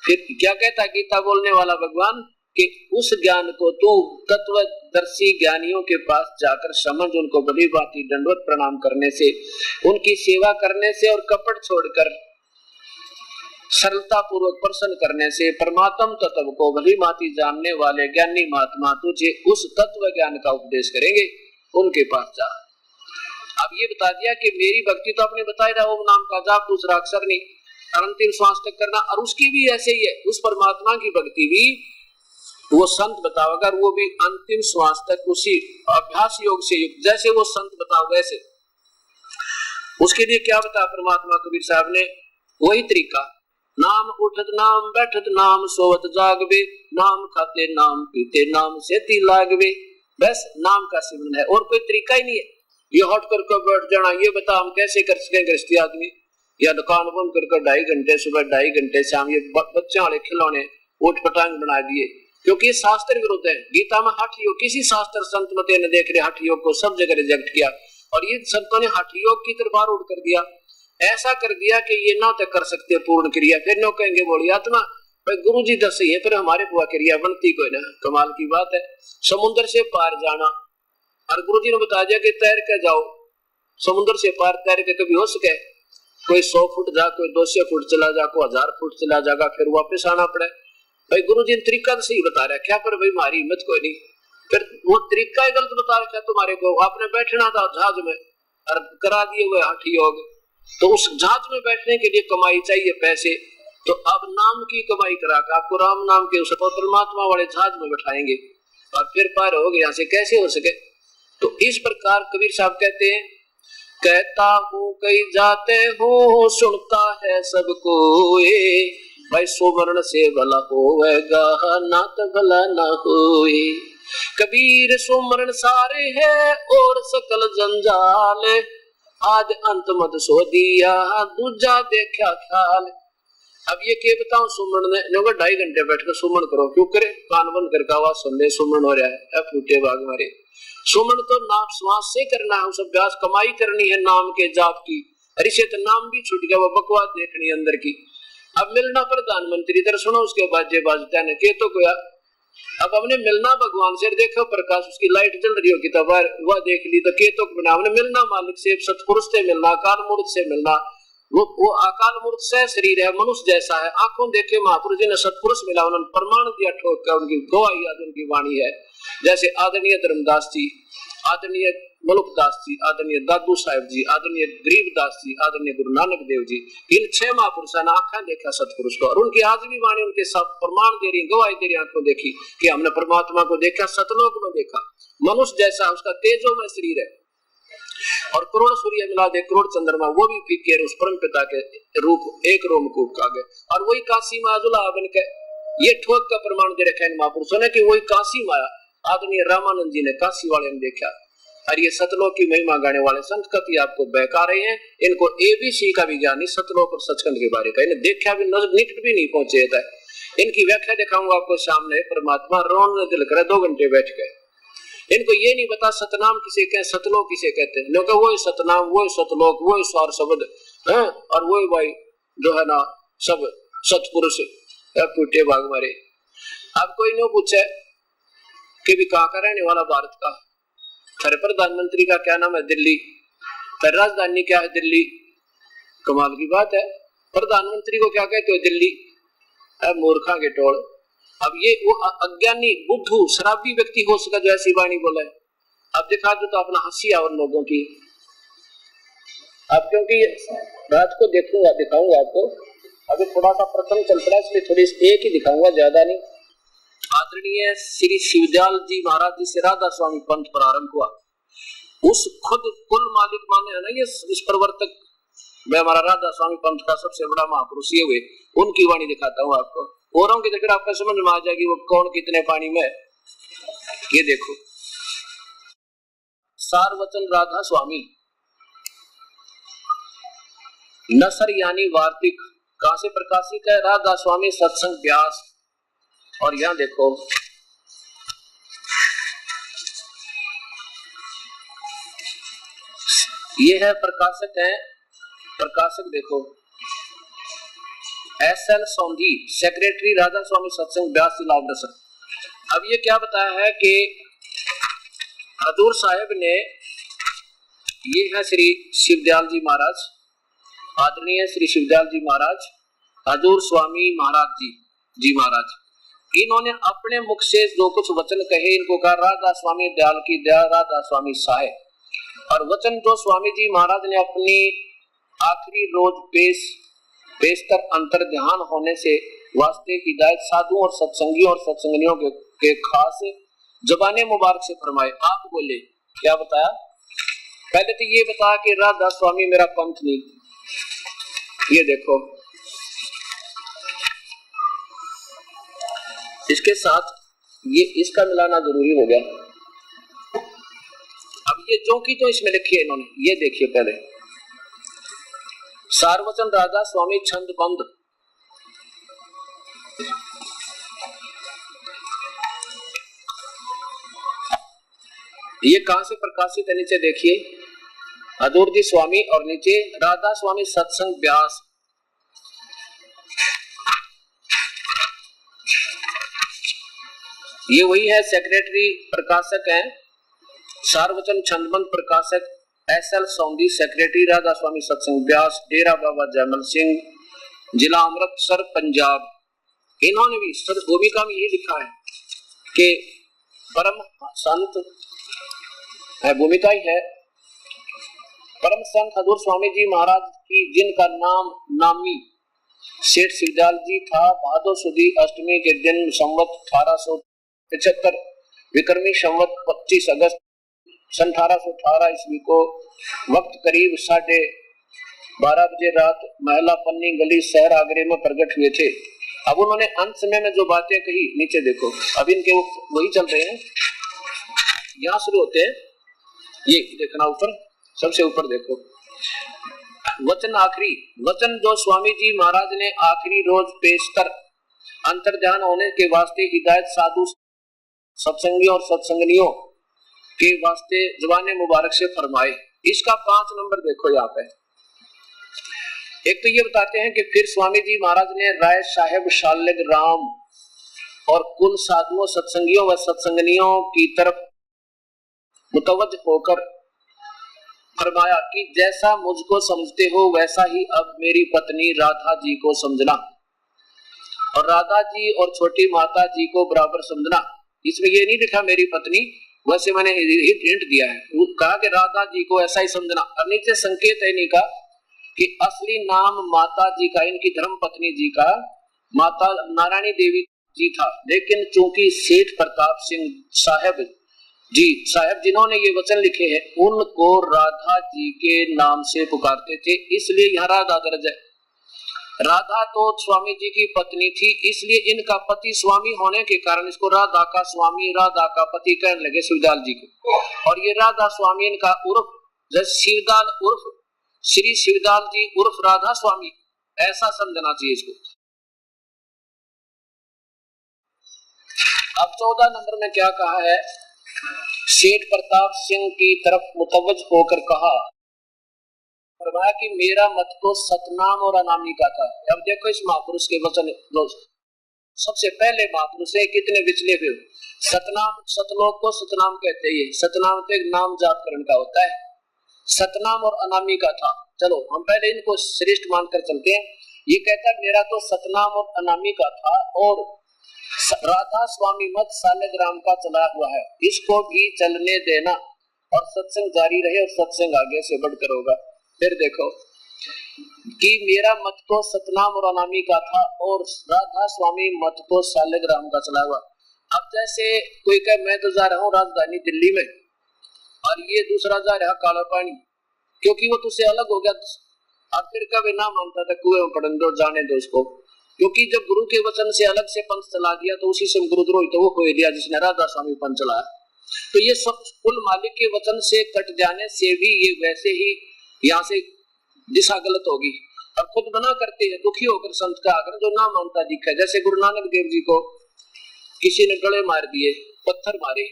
फिर क्या कहता गीता बोलने वाला भगवान कि उस ज्ञान को तू तत्वदर्शी ज्ञानियों के पास जाकर समझ, उनको बड़ी बाती दंडवत प्रणाम करने से, उनकी सेवा करने से और कपट छोड़कर सरलता पूर्वक प्रसन्न करने से परमात्म तत्व को भली भांति जानने वाले ज्ञानी महात्मा तुझे उस तत्व ज्ञान का उपदेश करेंगे, उनके पास जा। अब ये बता दिया कि मेरी भक्ति तो आपने बताया था ओम नाम का जाप, दूसरा अक्षर नहीं, और अंतिम श्वास तक करना। और उसकी भी ऐसे ही है, उस परमात्मा की भक्ति भी वो संत बताओ, अगर वो भी अंतिम श्वास तक उसी अभ्यास योग से युक्त, जैसे वो संत बताओ वैसे। उसके लिए क्या बताया परमात्मा कबीर साहब ने, वही तरीका, नाम उठत नाम बैठत नाम सोवत जागवे, नाम खाते नाम पीते नाम सेती लागवे। बस नाम का सिमरन है, और कोई तरीका ही नहीं है। ये हट कर बैठ जाना, ये बता हम कैसे कर सके गृहस्थी आदमी, या दुकान बंद कर 2.5 घंटे सुबह 2.5 घंटे शाम, ये बच्चों वाले खिलौने उठ पटांग बना दिए, क्योंकि ये शास्त्र विरुद्ध है। गीता में हठ योग, किसी शास्त्र संत मत ने देख रहे हठ योग को सब जगह रिजेक्ट किया, और ये संतों ने हठ योग की तरफ आरूढ़ कर दिया, ऐसा कर दिया कि ये ना तक कर सकते पूर्ण क्रिया। फिर नो कहेंगे बोली आत्मा गुरु जी दस ही है, फिर हमारे हुआ क्रिया बनती कोई ना। कमाल की बात है, समुद्र से पार जाना, और गुरु जी ने बता दिया कि तैर के जाओ, समुद्र से पार तैर के कभी हो सके? कोई 100 फुट जा, कोई 200 फुट चला जा, कोई 1000 फुट चला जाएगा, फिर वापस आना पड़े। भाई गुरु जी ने तरीका तो सही बता रखा, पर भाई हमारी हिम्मत कोई नहीं, फिर वो तरीका ही गलत बता रखा तुम्हारे को। आपने बैठना था जहाज में और करा दिए हुए हठ योग, तो उस जहाज में बैठने के लिए कमाई चाहिए पैसे, तो अब नाम की कमाई करा के आपको राम नाम के उस परमात्मा वाले जहाज में बैठाएंगे, और फिर पार हो गए यहाँ से, कैसे हो सके? तो इस प्रकार कबीर साहब कहते हैं, कहता हूँ कई जाते हो सुनता है सबको, भाई सुमरण से भला होएगा ना तो भला ना होए। कबीर सुमरण सारे है और सकल जंजाल, आज अंत मत सो दिया दूजा देखा ख्याल। अब ये क्या बताऊं, सुमरण ने 2.5 घंटे बैठकर सुमरण करो, क्यों करे? कान बंद करके आवाज सुन ले, सुमरण हो रहा है, फूटे बाग मारे। सुमरण तो नाम श्वास से करना है, उस अभ्यास कमाई करनी है नाम के जाप की। अरे से तो नाम भी छूट गया, वो बकवास देखनी अंदर की। अब मिलना प्रधानमंत्री इधर सुनो, उसके बाद जे बाजता ने के तो कोया। अब हमने मिलना भगवान से, देखो प्रकाश उसकी लाइट चल रही होगी तो वह देख ली, तो के तो बना हमने मिलना मालिक से, सतपुरुष से मिलना, अकाल मूर्त से मिलना। वो अकाल मूर्त से शरीर है, मनुष्य जैसा है, आंखों देखे महापुरुष जी ने सतपुरुष मिला, उन्होंने प्रमाण दिया ठोक कर, उनकी गवाही आज उनकी वाणी है। जैसे आदरणीय धर्मदास जी, आदरणीय मलुकदास जी, आदरणीय दादू साहिब जी, आदरणीय गरीबदास जी, आदरणीय गुरु नानक देव जी, इन 6 महापुरुषों ने आंखें देखा सतपुरुष को, और उनकी आज भी वाणी उनके साथ प्रमाण दे रही, गवाही दे रही, आंखों देखी कि हमने परमात्मा को देखा, सतलोक में देखा, मनुष्य जैसा उसका तेजो में शरीर है, और करोड़ सूर्य मिला दे, करोड़ चंद्रमा, वो भी फीके उस परम पिता के रूप एक रोमकूप का गए, और वही काशी माजुला बन के ये ठोक का प्रमाण दे रखा है इन महापुरुषों ने कि वही काशी माया। आदरणीय रामानंद जी ने काशी वाले ने देखा, और ये सतलोक की महिमा गाने वाले संत कभी आपको बहका रहे हैं, इनको एबीसी का भी ज्ञान नहीं, सतलोक और सचखंड के बारे का इन्हें देखा भी निकट भी नहीं पहुंचे था। इनकी व्याख्या दिखाऊंगा आपको सामने, परमात्मा रोने दिल करे 2 घंटे बैठ गए। इनको ये नहीं बता सतनाम किसे कहते, सतलोक किसे कहते हैं, लोग वो सतनाम, वो सतलोक, वो स्वार शब्द है, और वो भाई जो है ना सब सतपुरुष टूटे भाग मारे। अब कोई नो पूछे कि भी कहाँ का रहने वाला भारत का, फिर प्रधानमंत्री का क्या नाम है? दिल्ली। फिर राजधानी क्या है? दिल्ली। कमाल की बात है, प्रधानमंत्री को क्या कहते हो? दिल्ली। मूर्खा के टोल। अब ये वो अज्ञानी बुद्धू शराबी व्यक्ति हो सका जो ऐसी वाणी बोले। अब दिखा दो तो अपना हंसी और लोगों की। अब क्योंकि रात को देखूंगा, दिखाऊंगा आपको, अभी थोड़ा सा प्रसंग चल रहा है इसलिए थोड़ी एक ही दिखाऊंगा, ज्यादा नहीं। आदरणीय श्री शिवदयाल जी महाराज जी से राधा स्वामी पंथ प्रारंभ हुआ, उस खुद कुल मालिक माने है ना ये इस प्रवर्तक, मैं हमारा राधा स्वामी पंथ का सबसे बड़ा महापुरुष ये हुए, उनकी वाणी दिखाता हूँ आपको। औरों की जगह आपको समझ में आ जाएगी वो कौन कितने पानी में। ये देखो सारवचन राधा स्वामी नसर यानी वार्तिक, कहां से प्रकाशित है? राधा स्वामी सत्संग व्यास। और यहां देखो ये है प्रकाशक है, प्रकाशक देखो SL सौंधी, सेक्रेटरी राधा स्वामी सत्संग व्यास जिला अमृतसर। अब ये क्या बताया है कि हजूर साहब ने, ये है श्री शिवदयाल जी महाराज, आदरणीय श्री शिवदयाल जी महाराज, हजूर स्वामी महाराज जी महाराज, इन्होंने अपने मुख से जो कुछ वचन कहे इनको कहा राधा स्वामी दयाल की दया, राधा स्वामी सहाय। और वचन जो स्वामी जी महाराज ने अपनी आखिरी रोज पेश बेशतर अंतर ध्यान होने से वास्ते हिदायत साधु और सत्संगियों और सत्संगियों के खास जबाने मुबारक से फरमाए। आप बोले क्या बताया? पहले तो ये बताया कि राधा स्वामी मेरा पंथ नहीं। ये देखो, इसके साथ ये इसका मिलाना जरूरी हो गया। अब ये जो की तो इसमें लिखी है इन्होंने, ये देखिए पहले, सार्वजन राधा स्वामी छंद बंद, ये कहां से प्रकाशित है? नीचे देखिए, अदूर जी स्वामी और नीचे राधा स्वामी सत्संग व्यास। ये वही है, सेक्रेटरी प्रकाशक है सार्वजन छंदबंद प्रकाशक एसएल सौंधी, सेक्रेटरी राधा स्वामी सत्संग व्यास, डेरा बाबा जयमल सिंह, जिला अमृतसर पंजाब। इन्होंने भी भूमिका में ये लिखा है कि परम संत भूमिका ही है, परम संत हजूर स्वामी जी महाराज की, जिनका नाम नामी सेठ शिवदयाल जी था, भादो सुदी अष्टमी के दिन संवत 1875 विक्रमी संवत 25 अगस्त 1818 ईस्वी को वक्त करीब 12:30 बजे रात महला पन्नी गली शहर आगरे में प्रकट हुए थे। अब उन्होंने अंत समय में जो बातें कही, नीचे देखो, अब इनके वही चल रहे हैं, यहाँ शुरू होते हैं, ये देखना ऊपर, सबसे ऊपर देखो, वचन आखिरी, वचन जो स्वामी जी महाराज ने आखिरी रोज पेशतर अंतर्ध्यान होने के वास्ते हिदायत साधु सत्संगियों और सत्संगनियों के वास्ते जुबाने मुबारक से फरमाए। इसका 5 नंबर देखो यहाँ पे। एक तो ये बताते हैं कि फिर स्वामी जी महाराज ने राय साहेब शालिग राम और कुल साधुओं सत्संगियों व सत्संगनियों की तरफ मुतवज्जह होकर फरमाया कि जैसा मुझको समझते हो वैसा ही अब मेरी पत्नी राधा जी को समझना और राधा जी और छोटी माता जी को बराबर समझना। इसमें ये नहीं लिखा मेरी पत्नी, वैसे मैंने हिंट दिया है, वो कहा कि राधा जी को ऐसा ही समझना। और नीचे संकेत है इन्हीं का कि असली नाम माता जी का, इनकी धर्म पत्नी जी का माता नारायणी देवी जी था, लेकिन चूंकि सेठ प्रताप सिंह साहब जी जिन्होंने ये वचन लिखे हैं, उनको राधा जी के नाम से पुकारते थे, इसलिए यहाँ राधा दर्ज है। राधा तो स्वामी जी की पत्नी थी, इसलिए इनका पति स्वामी होने के कारण इसको राधा का स्वामी, राधा का पति कहने लगे शिवदयाल जी को। और ये राधा स्वामी इनका उर्फ, जैसे शिवदयाल उर्फ श्री शिवदयाल जी उर्फ राधा स्वामी, ऐसा समझना चाहिए इसको। अब 14 नंबर में क्या कहा है? सेठ प्रताप सिंह की तरफ मुतवज्जह होकर कहा, फरमाया कि मेरा मत तो सतनाम और अनामिका था। अब देखो इस महापुरुष के वचन, सबसे पहले महापुरुष है, कितने विचले हुए। सतनाम, सतलोक को सतनाम कहते हैं, सतनाम तो एक नाम जाप करण का होता है, सतनाम और अनामिका था। चलो हम पहले इनको श्रेष्ठ मानकर चलते हैं। ये कहता है मेरा तो सतनाम और अनामिका था और राधा स्वामी मत सालिग्राम का चला हुआ है, इसको भी चलने देना और सत्संग जारी रहे और सत्संग आगे से बढ़कर होगा। फिर देखो कि मेरा मत तो सतनाम और अनामिका था और राधा स्वामी मत तो सालिग्राम का चला हुआ। अब जैसे कोई कहे मैं तो जा रहा हूँ राजधानी दिल्ली में और ये दूसरा जा रहा काला पानी, क्योंकि वो तुझसे अलग हो गया। अब फिर कभी ना मानता था कुएं में पड़ने दो, जाने दो उसको, क्योंकि जब गुरु के वचन से अलग से पंथ चला दिया तो उसी से गुरुद्रोही तो वो खोए दिया जिसने राधा स्वामी पंथ चलाया। तो ये सब कुल मालिक के वचन से कट जाने से भी ये वैसे ही यहाँ से दिशा गलत होगी और खुद बना करते हैं दुखी होकर संत का आकर जो ना मानता दिखा। जैसे गुरु नानक देव जी को किसी ने गले मार दिए, पत्थर मारे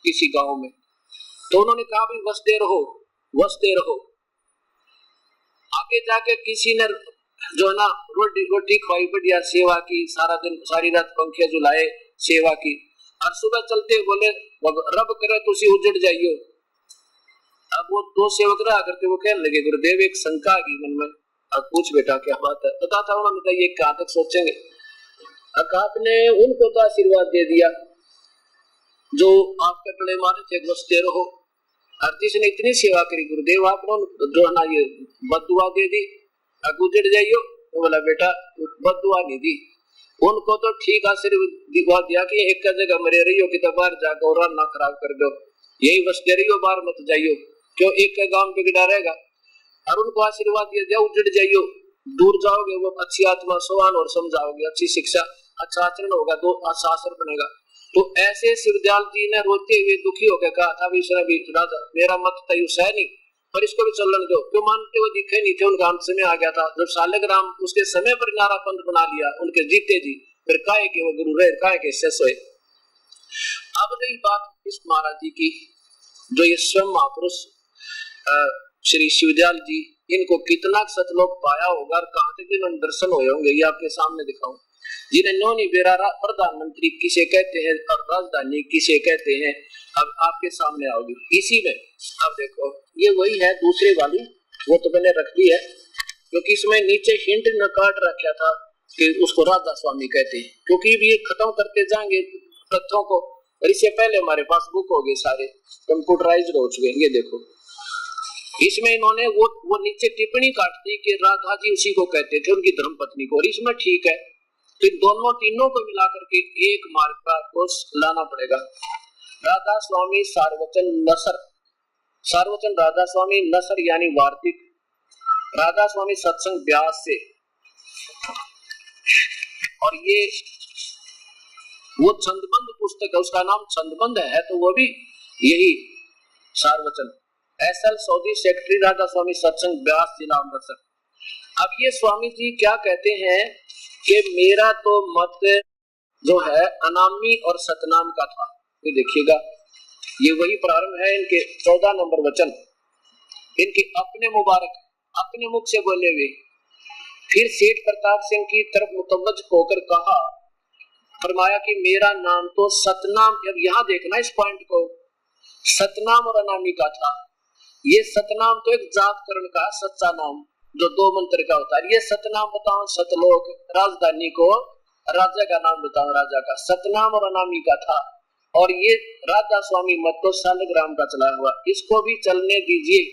किसी गांव में, तो उन्होंने कहा भी वसते रहो, वसते रहो। आगे जाके किसी ने जो है ना रोटी खवाई, बढ़िया सेवा की, सारा दिन सारी रात पंखे झुलाए, सेवा की, और सुबह चलते बोले रब करे तुसी उजड़ जाइयो। अब वो 2 सेवक रहा करते, वो कहने लगे गुरुदेव एक शंका आ गई मन में, अब पूछ बेटा क्या बात है। पता था उन्होंने कहा ये कहाँ तक सोचेंगे। आपने उनको तो आशीर्वाद दे दिया जो आपके गले मारे थे, बसते रहो, और जिसने इतनी सेवा करी गुरुदेव आपने जो है ना ये बददुआ दे दी, अब उजड़ जाइयो। तो बोला बेटा बदुआ नहीं दी, उनको तो ठीक आशीर्वाद दिखवा दिया कि एक जगह मरे रही हो कि तो बाहर जाकर और ना खराब कर दो, यही बस दे रही हो, बाहर मत जाइयो, क्यों एक का गांव बिगड़ा रहेगा। और उनको आशीर्वाद दिया जाओ उजड़ जाइयो, दूर जाओगे वो अच्छी आत्मा सोहान और समझाओगे, अच्छी शिक्षा अच्छा आचरण होगा तो अच्छा आचरण बनेगा। तो ऐसे शिवदयाल जी ने रोते हुए दुखी होकर कहा था राजा मेरा मत तय है नहीं, पर इसको भी चलन दो, क्यों मानते हुए दिखे नहीं थे, उनका अंत समय आ गया था। जब सालग्राम उसके समय पर नारा पंथ बना लिया उनके जीते जी, फिर काहे के वो गुरु रहे, काहे के शिष्य हुए। अब रही बात इस महाराज जी की, जो ये स्वयं महापुरुष श्री शिवदयाल जी, इनको कितना सतलोक पाया होगा और कहां तक इन्होंने दर्शन हुए होंगे, ये आपके सामने दिखाऊं। जिन्हें नौनी बेरारा प्रधानमंत्री किसे कहते हैं और राजधानी किसे कहते हैं, अब आपके सामने आओगी इसी में। अब देखो ये वही है दूसरे वाली, वो तो मैंने रख दी है क्योंकि इसमें नीचे हिंट न काट रखा था कि उसको राधा स्वामी कहते हैं, क्योंकि ये खत्म करते जाएंगे तथ्यों को, और इससे पहले हमारे पास बुक हो गए सारे कंप्यूटराइज्ड हो चुके हैं। ये देखो इसमें इन्होंने वो नीचे टिप्पणी काट दी कि राधा जी उसी को कहते थे, उनकी धर्मपत्नी को, और इसमें ठीक है तो दोनों तीनों को मिलाकर के एक मार्ग को लाना पड़ेगा। राधा स्वामी सार्वजन नसर, सार्वजन राधा स्वामी नसर यानी वार्तिक, राधा स्वामी सत्संग व्यास से, और ये वो छंदबंद पुस्तक है, उसका नाम छंदबंद है, तो वो भी यही सार्वजन SL सौदी सेक्रेटरी राधा स्वामी सत्संग व्यास जिला अमृतसर। अब ये स्वामी जी क्या कहते हैं कि मेरा तो मत जो है अनामी और सतनाम का था। ये देखिएगा ये वही प्रारंभ है इनके 14 नंबर वचन, इनके अपने मुबारक अपने मुख से बोले हुए। फिर सेठ प्रताप सिंह की तरफ मुतवज्ज होकर कहा, फरमाया कि मेरा नाम तो सतनाम, अब यहाँ देखना इस पॉइंट को, सतनाम और अनामी का था। ये सतनाम तो एक जातकरण का सच्चा नाम जो 2 मंत्र का होता है। ये सतनाम बताओ सतलोक, राजधानी को राजा का नाम बताओ राजा का, सतनाम और अनामी का था। और ये राधा स्वामी मत तो सालग्राम का चला हुआ, इसको भी चलने दीजिए,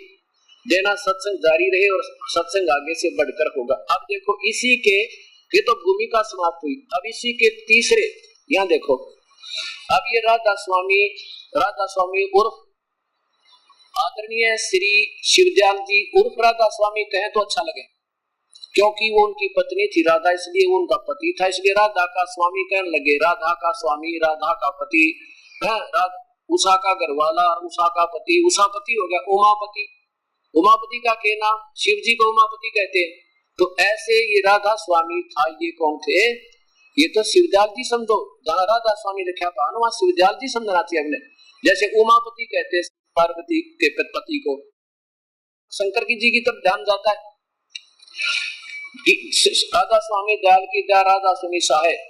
देना सत्संग जारी रहे और सत्संग आगे से बढ़कर होगा। अब देखो इसी के, ये तो भूमिका समाप्त हुई, अब इसी के तीसरे यहाँ देखो, अब ये राधा स्वामी उर्फ आदरणीय श्री शिवदयाल जी उर्फ राधा स्वामी कहें तो अच्छा लगे, क्योंकि वो उनकी पत्नी थी राधा, इसलिए वो उनका पति था, इसलिए राधा का स्वामी कहने लगे। राधा का स्वामी, राधा का पति है, उषा का घरवाला, उषा का पति, उषापति हो गया उमापति, उमापति का के नाम शिव जी को उमापति कहते हैं। तो ऐसे ये राधा स्वामी था, ये कौन थे? ये तो शिवदयाल जी समझो, जहाँ राधा स्वामी लिखा था वहां शिवदयाल जी समझना चाहिए हमने। जैसे उमापति कहते हैं पार्वती के पति को, शंकर जी की तरफ ध्यान जाता है। राधा स्वामी दयाल की दया राधा स्वामी साहेब,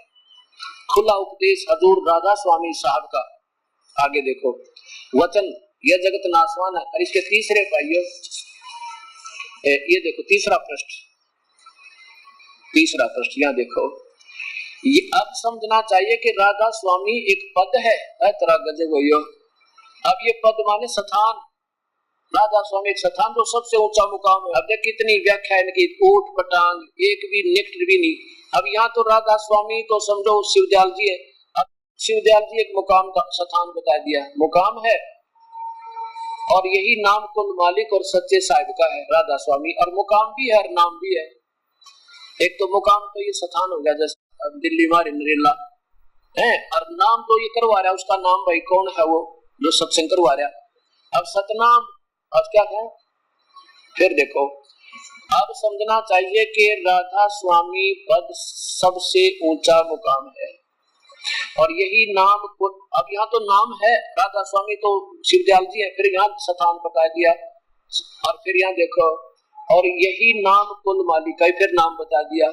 खुला उपदेश हजूर राधा स्वामी साहब का। आगे देखो वचन, यह जगत नासवान है। और इसके तीसरे भाइयों ये देखो तीसरा प्रश्न यहाँ देखो, ये अब समझना चाहिए कि राधा स्वामी एक पद है, तरह गजब हो। अब ये पद माने स्थान, राधा स्वामी एक स्थान जो सबसे ऊंचा मुकाम है। अब देख कितनी व्याख्या इनकी, ऊट पटांग एक भी निकट भी नहीं। अब यहाँ तो राधा स्वामी तो समझो शिवदयाल जी है, अब शिवदयाल जी एक मुकाम का स्थान बता दिया, मुकाम है, और यही नाम कुल मालिक और सच्चे साहिब का है राधा स्वामी, और मुकाम भी है और नाम भी है। एक तो मुकाम तो ये स्थान हो गया, जैसे दिल्ली मारी नरेला है, और नाम तो ये करवा रहा है, उसका नाम भाई कौन है वो जो सत्संग करवा रहा। अब सतनाम अब क्या है, फिर देखो अब समझना चाहिए कि राधा स्वामी पद सबसे ऊंचा मुकाम है, और यही नाम को, अब यहाँ तो नाम है राधा स्वामी तो शिवदयाल जी है, फिर यहाँ स्थान बता दिया, और फिर यहाँ देखो और यही नाम कुल मालिक है, फिर नाम बता दिया,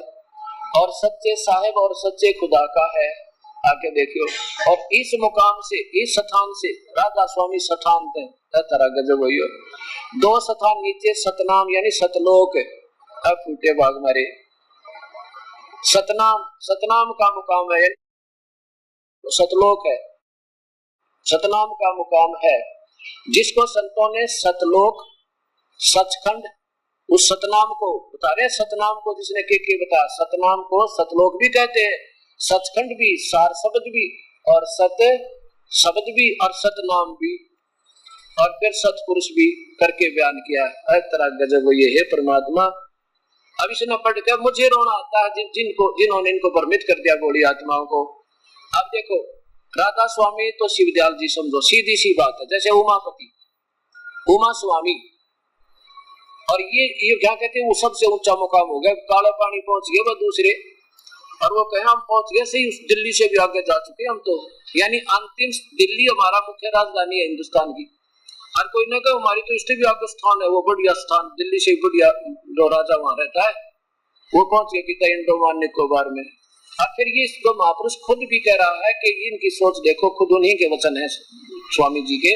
और सच्चे साहेब और सच्चे खुदा का है। आगे देखियो, और इस मुकाम से, इस स्थान से राधा स्वामी स्थान तरह गजब हुई। 2 स्थान नीचे सतनाम यानी सतलोक, अब फूटे भाग मारे, सतनाम का मुकाम है, सतलोक है, सतनाम का मुकाम है, जिसको संतों ने सतलोक, सचखंड, उस सतनाम को बता रहे, सतनाम को जिसने के बताया, सतनाम को सतलोक भी कहते हैं, सचखंड भी, सार शब्द भी, और सत शब्द भी, और सतनाम भी, और फिर सतपुरुष भी करके बयान किया है। तरह गजब ये है परमात्मा। अब इसने पढ़ के मुझे रोना आता है जिन्होंने इनको भ्रमित कर दिया गोली आत्माओं को। अब देखो राधा स्वामी तो शिवदयाल जी समझो, सीधी सी बात है, जैसे उमापति, उमा स्वामी, और ये क्या कहते हैं, वो सबसे ऊंचा मुकाम हो गया, काला पानी पहुंच गए वो दूसरे, और वो कहे हम पहुंच गए सही, उस दिल्ली से भी आगे जा चुके हम तो, यानी अंतिम दिल्ली हमारा मुख्य राजधानी है हिंदुस्तान की। हर कोई ने कहा हमारी तो इससे भी आगे स्थान है, वो बढ़िया स्थान, दिल्ली से बढ़िया जो राजा वहां रहता है वो पहुंच गए कि अंडमान निकोबार में। और फिर ये जो महापुरुष खुद भी कह रहा है कि इनकी सोच देखो, खुद उन्हीं के वचन है स्वामी जी के।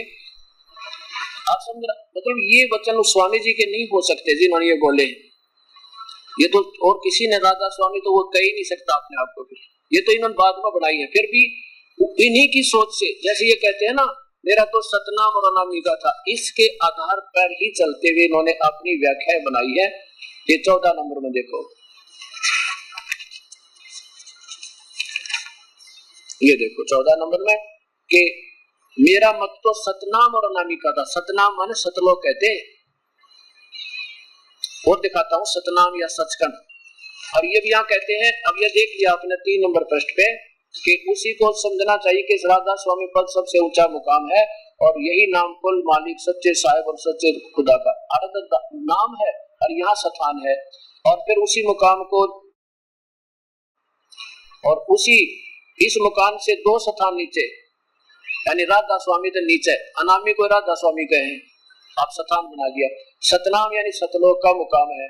आप समझ, मतलब ये वचन स्वामी जी के नहीं हो सकते जिन्होंने ये बोले, ये तो और किसी ने, राधा स्वामी तो वो कह ही नहीं सकता अपने आप को, ये तो इन्होंने बाद में बढ़ाई है। फिर भी इन्हीं की सोच से, जैसे ये कहते हैं ना मेरा तो सतनाम और अनामिका था, इसके आधार पर ही चलते हुए इन्होंने अपनी व्याख्या बनाई है। ये 14 नंबर में देखो, ये देखो 14 नंबर में कि मेरा मत तो सतनाम और अनामिका था। सतनाम माने सतलोक कहते, और दिखाता हूं सतनाम या सचखंड, और ये भी यहाँ कहते हैं। अब ये देख लिया आपने 3 नंबर पृष्ठ पे कि उसी को समझना चाहिए कि राधा स्वामी पद सबसे ऊंचा मुकाम है, और यही नाम कुल मालिक सच्चे साहिब और सच्चे खुदा का अर्थ नाम है, और यहाँ स्थान है। और फिर उसी मुकाम को, और उसी इस मुकाम से 2 स्थान नीचे, यानी राधा स्वामी तो नीचे, अनामी को राधा स्वामी कहे, आप स्थान बना दिया। सतनाम यानी सतलोक का मुकाम है,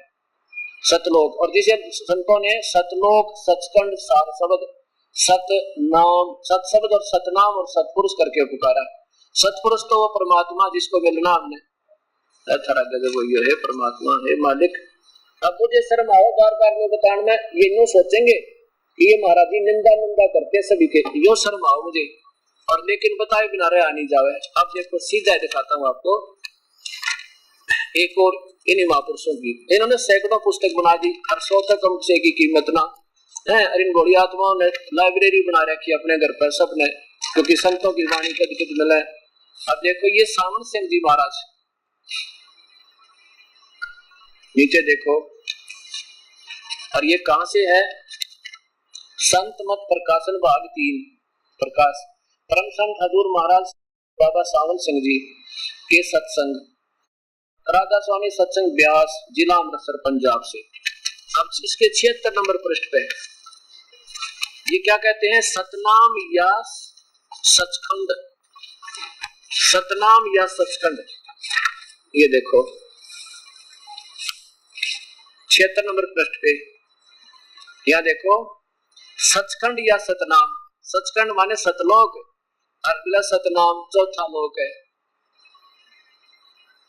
सतलोक, और जिसे संतों ने सतलोक, सचखंड, सार शब्द, सतनाम, सत शब्द और सतनाम और सतपुरुष करके पुकारा। सतपुरुष तो वो परमात्मा जिसको मिलना हमने, है परमात्मा है मालिक। अब मुझे शर्म आओ बार बार में बताने में, ये यूं सोचेंगे कि ये महाराज जी निंदा करते सभी के, यो शर्म आओ मुझे, और लेकिन बताए बिना रहा नहीं जावे। अब देखो सीधा दिखाता हूँ आपको एक और इन्हीं महापुरुषों की, इन्होंने सैकड़ों पुस्तक बना दी, हर 100 तक कम से की कीमत ना है, और इन बड़ी आत्माओं ने लाइब्रेरी बना रखी अपने घर पर सबने, क्योंकि संतों की वाणी कद कद मिले। अब देखो ये सावन सिंह जी महाराज, नीचे देखो, और ये कहां से है, संत मत प्रकाशन भाग 3 प्रकाश, परम संत हजूर महाराज बाबा सावन सिंह जी के सत्संग, राधा स्वामी सत्संग ब्यास, जिला अमृतसर पंजाब से। अब इसके 76 नंबर पृष्ठ पे ये क्या कहते हैं, सतनाम या सचखंड, सतनाम या सचखंड। ये देखो 76 नंबर पृष्ठ पे, यहाँ देखो सचखंड या सतनाम, सचखंड माने सतलोक, अगला सतनाम चौथा लोक है,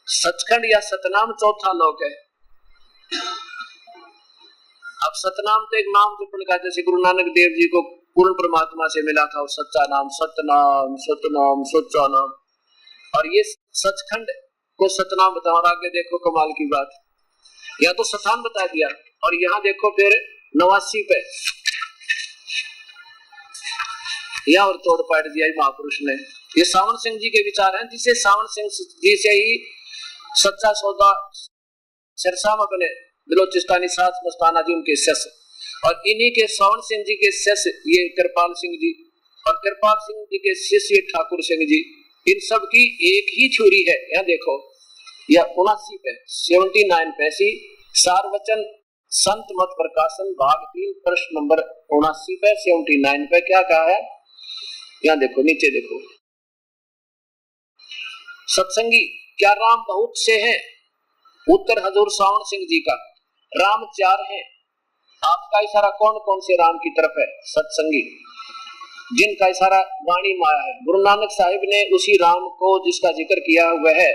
सचखंड या सतनाम चौथा लोक है। अब सतनाम तो एक नाम जपने का, जैसे गुरु नानक देव जी को पूर्ण परमात्मा से मिला था, और सच्चा नाम सतनाम, सतनाम सच्चा नाम, और ये सचखंड को सतनाम बताओ। और आगे देखो कमाल की बात, या तो स्थान बता दिया, और यहाँ देखो फिर 89 पे या और तोड़ पाट दिया महापुरुष ने। ये सावन सिंह जी के विचार हैं, जिसे सावन सिंह जी से ही सच्चा सौदा सिरसा में बने, बलोचिस्तानी साथ मस्ताना जी उनके शिष्य, और इन्हीं के सावन सिंह जी के शिष्य ये कृपाल सिंह जी, और कृपाल सिंह जी के शिष्य ठाकुर सिंह जी, इन सब की एक ही छुरी है। यहाँ देखो या 79 पे 79 पे सी सारवचन संत मत प्रकाशन भाग 3 प्रश्न नंबर 79 पे 79 पे क्या कहा है, यहाँ देखो नीचे देखो, सत्संगी क्या राम बहुत से हैं, उत्तर हजूर सावन सिंह जी का, राम 4 हैं, आपका इशारा कौन कौन से राम की तरफ है, सत्संगी जिनका इशारा वाणी माया है। गुरु नानक साहिब ने उसी राम को जिसका जिक्र किया हुआ है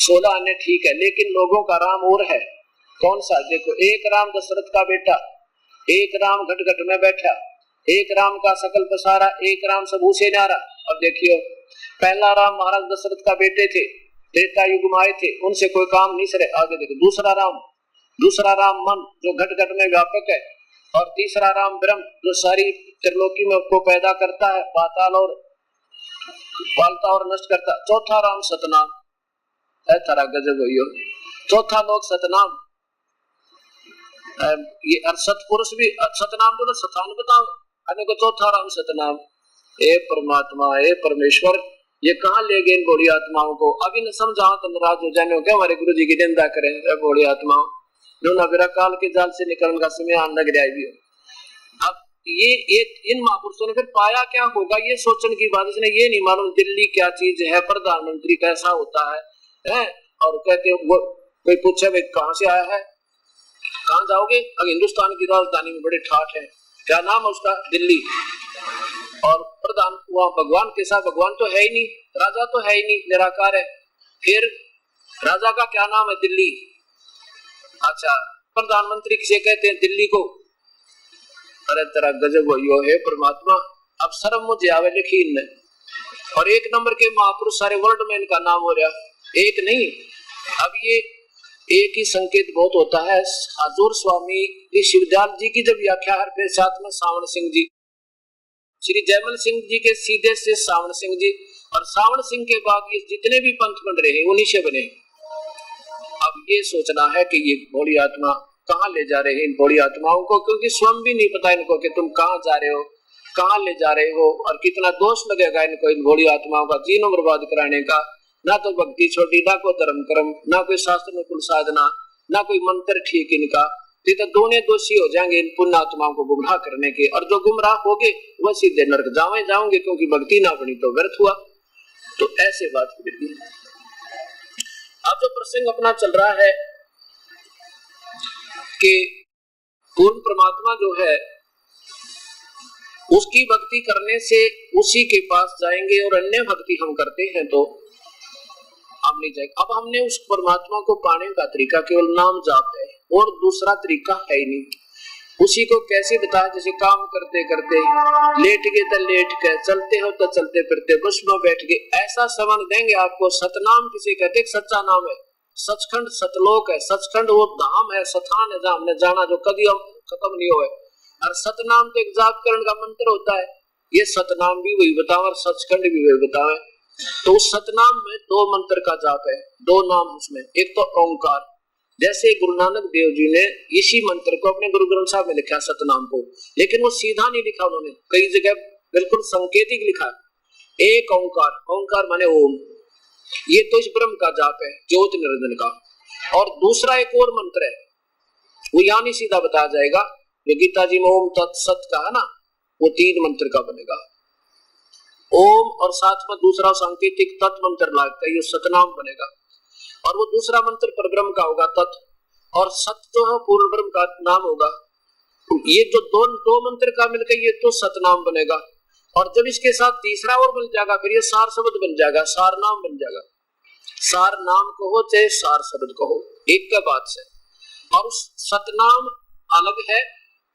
16 अन्य ठीक है, लेकिन लोगों का राम और है, कौन सा, देखो एक राम दशरथ का बेटा, एक राम घट घट में बैठा, एक राम का सकल पसारा, एक राम सबू से न्यारा। अब देखियो पहला राम महाराज दशरथ का बेटे थे, त्रेता युग में आए थे, उनसे कोई काम नहीं सरे। आगे देखो, दूसरा राम मन जो घट घट में व्यापक है, और तीसरा राम ब्रह्म जो सारी त्रिलोकी में को पैदा करता है, पाताल और पालता और नष्ट करता। चौथा राम सतनाम है, तारा गजब हो। चौथा लोग सतनाम, ये सतपुरुष भी सतनाम बोलो, सतान बताओ अने को चौथा राम सतनाम। ए परमात्मा, ए परमेश्वर, ये कहाँ ले गए इन भोली आत्माओं को? अभी न समझाओ तो नाराज हो जाने क्या हमारे गुरु जी की निंदा करें। भोली आत्माओं जो नबीरा काल के जाल से निकलने का समय आने लग रहा है। अब ये इन महापुरुषों ने फिर पाया क्या होगा, ये सोचने की बात। इसने ये नहीं मालूम दिल्ली क्या चीज है, प्रधानमंत्री कैसा होता है? और कहते वो कोई पूछे भाई कहाँ से आया है, कहाँ जाओगे? अगर हिंदुस्तान की राजधानी में बड़े ठाठ है, क्या नाम है उसका? दिल्ली। और प्रधान वहाँ भगवान के साथ, भगवान तो है ही नहीं, राजा तो है ही नहीं, निराकार है, फिर राजा का क्या नाम है? दिल्ली। अच्छा, प्रधानमंत्री किसे कहते हैं? दिल्ली को। अरे तेरा गजब हो है परमात्मा। अब शर्म मुझे आवे लिखी इनने, और एक नंबर के महापुरुष सारे वर्ल्ड में इनका नाम हो रहा, एक नहीं। अब ये एक ही संकेत बहुत होता है। हजूर स्वामी शिवदयाल जी की जब व्याख्या है, फिर साथ में सावण सिंह जी, श्री जयमल सिंह जी के सीधे से सावण सिंह जी, और सावण सिंह के बाद ये जितने भी पंथ बन रहे हैं उन्हीं से बने। अब ये सोचना है कि ये भोली आत्मा कहाँ ले जा रहे हैं इन भोली आत्माओं को, क्योंकि स्वयं भी नहीं पता इनको कि तुम कहाँ जा रहे हो, कहाँ ले जा रहे हो, और कितना दोष लगेगा इनको इन भोली आत्माओं का जीवन बर्बाद कराने का। ना तो भक्ति छोटी, ना कोई धर्म कर्म, ना कोई शास्त्र में कुल साधना, ना कोई मंत्र ठीक इनका। तो दोनों दोषी हो जाएंगे इन पुण्य आत्माओं को गुमराह करने के, और जो गुमराह होगे वह सीधे नरक जाओगे, क्योंकि भक्ति ना बनी तो व्यर्थ हुआ। तो ऐसे बात बिल्कुल। अब जो प्रसंग अपना चल रहा है कि पूर्ण परमात्मा जो है उसकी भक्ति करने से उसी के पास जाएंगे, और अन्य भक्ति हम करते हैं तो हम नहीं जाएंगे। अब हमने उस परमात्मा को पाने का तरीका केवल नाम जाप है, और दूसरा तरीका है ही नहीं। उसी को कैसे बताया? जैसे काम करते करते लेट गए तो लेट गए, चलते हो तो चलते फिरते, बस में बैठ गए, ऐसा समझ देंगे आपको। सतनाम किसे कहते? सच्चा नाम है। सचखंड सतलोक है, सचखंड वो धाम है, स्थान है जहाँ हमने जाना, जो कभी खत्म नहीं हुआ। और सतनाम तो एक जाप करण का मंत्र होता है, ये सतनाम भी वही बताओ और सचखंड भी वही बताओ। तो उस सतनाम में दो मंत्र का जाप है, दो नाम उसमें। एक तो ओंकार, जैसे गुरु नानक देव जी ने इसी मंत्र को अपने गुरु ग्रंथ साहब में लिखा सतनाम को, लेकिन वो सीधा नहीं लिखा उन्होंने, कई जगह बिल्कुल संकेतिक लिखा। एक ओंकार, ओंकार माने ओम, ये तो इस ब्रह्म का जाप है, ज्योति निरंजन का। और दूसरा एक और मंत्र है, वो यहाँ नहीं सीधा बताया जाएगा, जो गीता जी में ओम तत्सत का है ना, वो 3 मंत्र का बनेगा। ओम और साथ में दूसरा सांकेतिक तत् मंत्र लगता है, ये सतनाम बनेगा। और वो दूसरा मंत्र पर ब्रह्म का होगा तत्, और सत जो है पूर्ण ब्रह्म का नाम होगा। ये जो दो मंत्र का मिलकर ये तो सतनाम बनेगा। और जब इसके साथ तीसरा और बन जाएगा, फिर ये सार शब्द बन जाएगा, सार नाम बन जाएगा। सार नाम कहो चाहे सार शब्द कहो, एक का बात से। और उस सतनाम अलग है,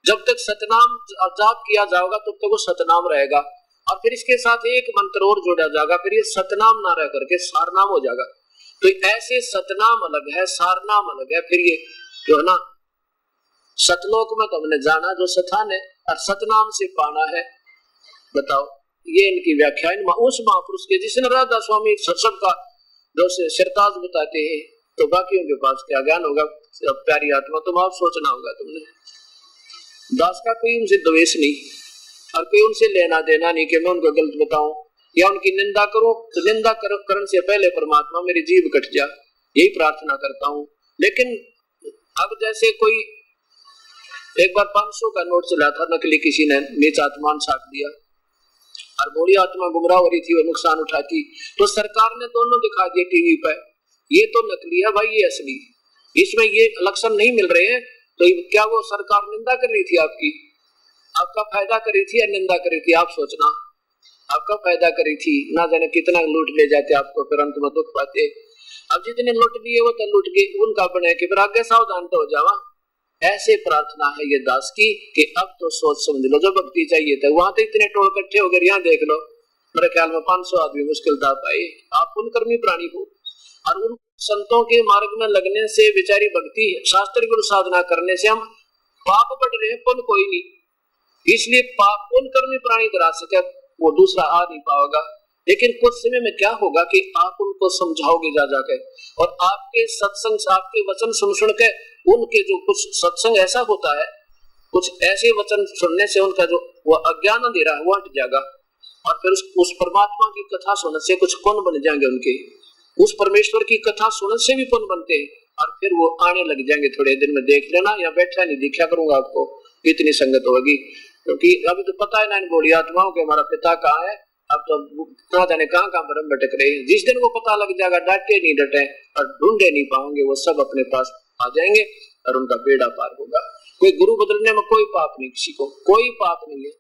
जब तक सतनाम जाप किया जाएगा तब तक वो सतनाम रहेगा। और फिर इसके साथ एक मंत्र और जोड़ा जाएगा, फिर ये सतनाम ना रह करके सारनाम हो जाएगा। तो ऐसे सतनाम अलग है, सारनाम अलग है। फिर ये जो है ना, सतलोक में तो हमने जाना जो स्थान है, और सतनाम से पाना है। बताओ, ये इनकी व्याख्या उस महापुरुष के जिसने राधा स्वामी सत्संग का जो सिरताज बताते हैं, तो बाकियों के पास क्या ज्ञान होगा। प्यारी आत्मा, तुम आप सोचना होगा, तुमने दास का कोई उनसे द्वेष नहीं, और कोई उनसे लेना देना नहीं कि मैं उनको गलत बताऊं या उनकी निंदा करूं। तो निंदा करने से पहले परमात्मा मेरी जीभ कट जा, यही प्रार्थना करता हूं। लेकिन अब जैसे कोई एक बार 500 का नोट चला था, नकली, किसी ने नीच आत्मान छाप दिया और बोली आत्मा गुमराह हो रही थी, वो नुकसान उठाती, तो सरकार ने दोनों दिखा दिए टीवी पर, ये तो नकली है भाई, ये असली, इसमें ये लक्षण नहीं मिल रहे हैं। तो क्या वो सरकार निंदा कर रही थी आपकी? आपका फायदा कर रही थी या निंदा कर रही थी? आप सोचना, आपका फायदा कर रही थी, ना जाने कितना लूट ले जाते आपको, फिर अंत में दुख पाते। अब जितने लूट लिए वो तो लूट गए, उनका बने कि फिर आगे सावधान तो हो जावा। ऐसे प्रार्थना है ये दास की कि अब तो सोच समझ लो, जो भक्ति चाहिए था वहां तो इतने टोल इकट्ठे हो गए, यहाँ देख लो, मेरे ख्याल में 500 आदमी मुश्किल था पाए। आप पुण्यकर्मी प्राणी हो, और उन संतों के मार्ग में लगने से बेचारी भक्ति शास्त्र गुरु साधना करने से हम पाप बढ़ रहे हैं, पुण्य कोई नहीं। इसलिए पाप पुण्य कर्मी प्राणी करा सके वो दूसरा आ नहीं पाएगा। लेकिन कुछ समय में क्या होगा कि आप उनको समझाओगे जा जाके, और आपके सत्संग आपके वचन सुन के उनके जो कुछ सत्संग ऐसा होता है, कुछ ऐसे वचन सुनने से उनका जो वो अज्ञान अंधेरा है वो हट जाएगा, और फिर उस परमात्मा की कथा सुनने से कुछ पुण्य बन जाएंगे उनके, उस परमेश्वर की कथा सुनने से भी पुण्य बनते हैं, और फिर वो आने लग जाएंगे। थोड़े दिन में देख लेना, या बैठा नहीं दिखा करूंगा आपको, इतनी संगत होगी। क्योंकि अभी तो पता है ना इन बोली आत्माओं के हमारा पिता कहाँ है, अब तो कहाँ जाने कहाँ भरम भटक रहे हैं। जिस दिन वो पता लग जाएगा, डांटे नहीं डटे और ढूंढे नहीं पाओगे, वो सब अपने पास आ जाएंगे और उनका बेड़ा पार होगा। कोई गुरु बदलने में कोई पाप नहीं, किसी को कोई पाप नहीं है।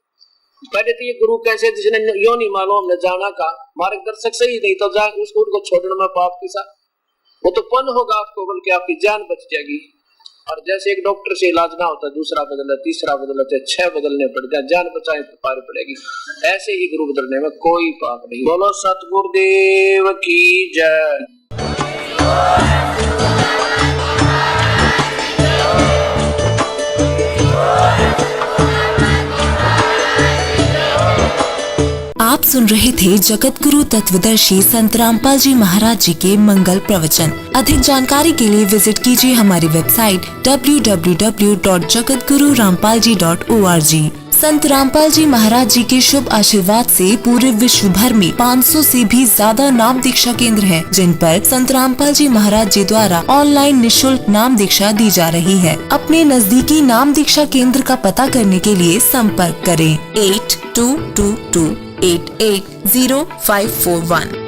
पहले तो ये गुरु कैसे जिसने यो नहीं मालूम हमने जाना का मार्गदर्शक सही नहीं तो जाए उसको छोड़ने में पाप के साथ वो तो पुण्य होगा आपको, बल्कि आपकी जान बच जाएगी। और जैसे एक डॉक्टर से इलाज ना होता, दूसरा बदलता, तीसरा बदलता, 6 बदलने पड़ जाए, जान बचाए तो पार पड़ेगी। ऐसे ही गुरु बदलने में कोई पाप नहीं। बोलो सतगुरुदेव की जय। आप सुन रहे थे जगत गुरु तत्वदर्शी संत रामपाल जी महाराज जी के मंगल प्रवचन। अधिक जानकारी के लिए विजिट कीजिए हमारी वेबसाइट www.jagatgururampalji.org। संत रामपाल जी महाराज जी के शुभ आशीर्वाद से पूरे विश्व भर में 500 से भी ज्यादा नाम दीक्षा केंद्र हैं, जिन पर संत रामपाल जी महाराज जी द्वारा ऑनलाइन निशुल्क नाम दीक्षा दी जा रही है। अपने नजदीकी नाम दीक्षा केंद्र का पता करने के लिए संपर्क करें 8222880541।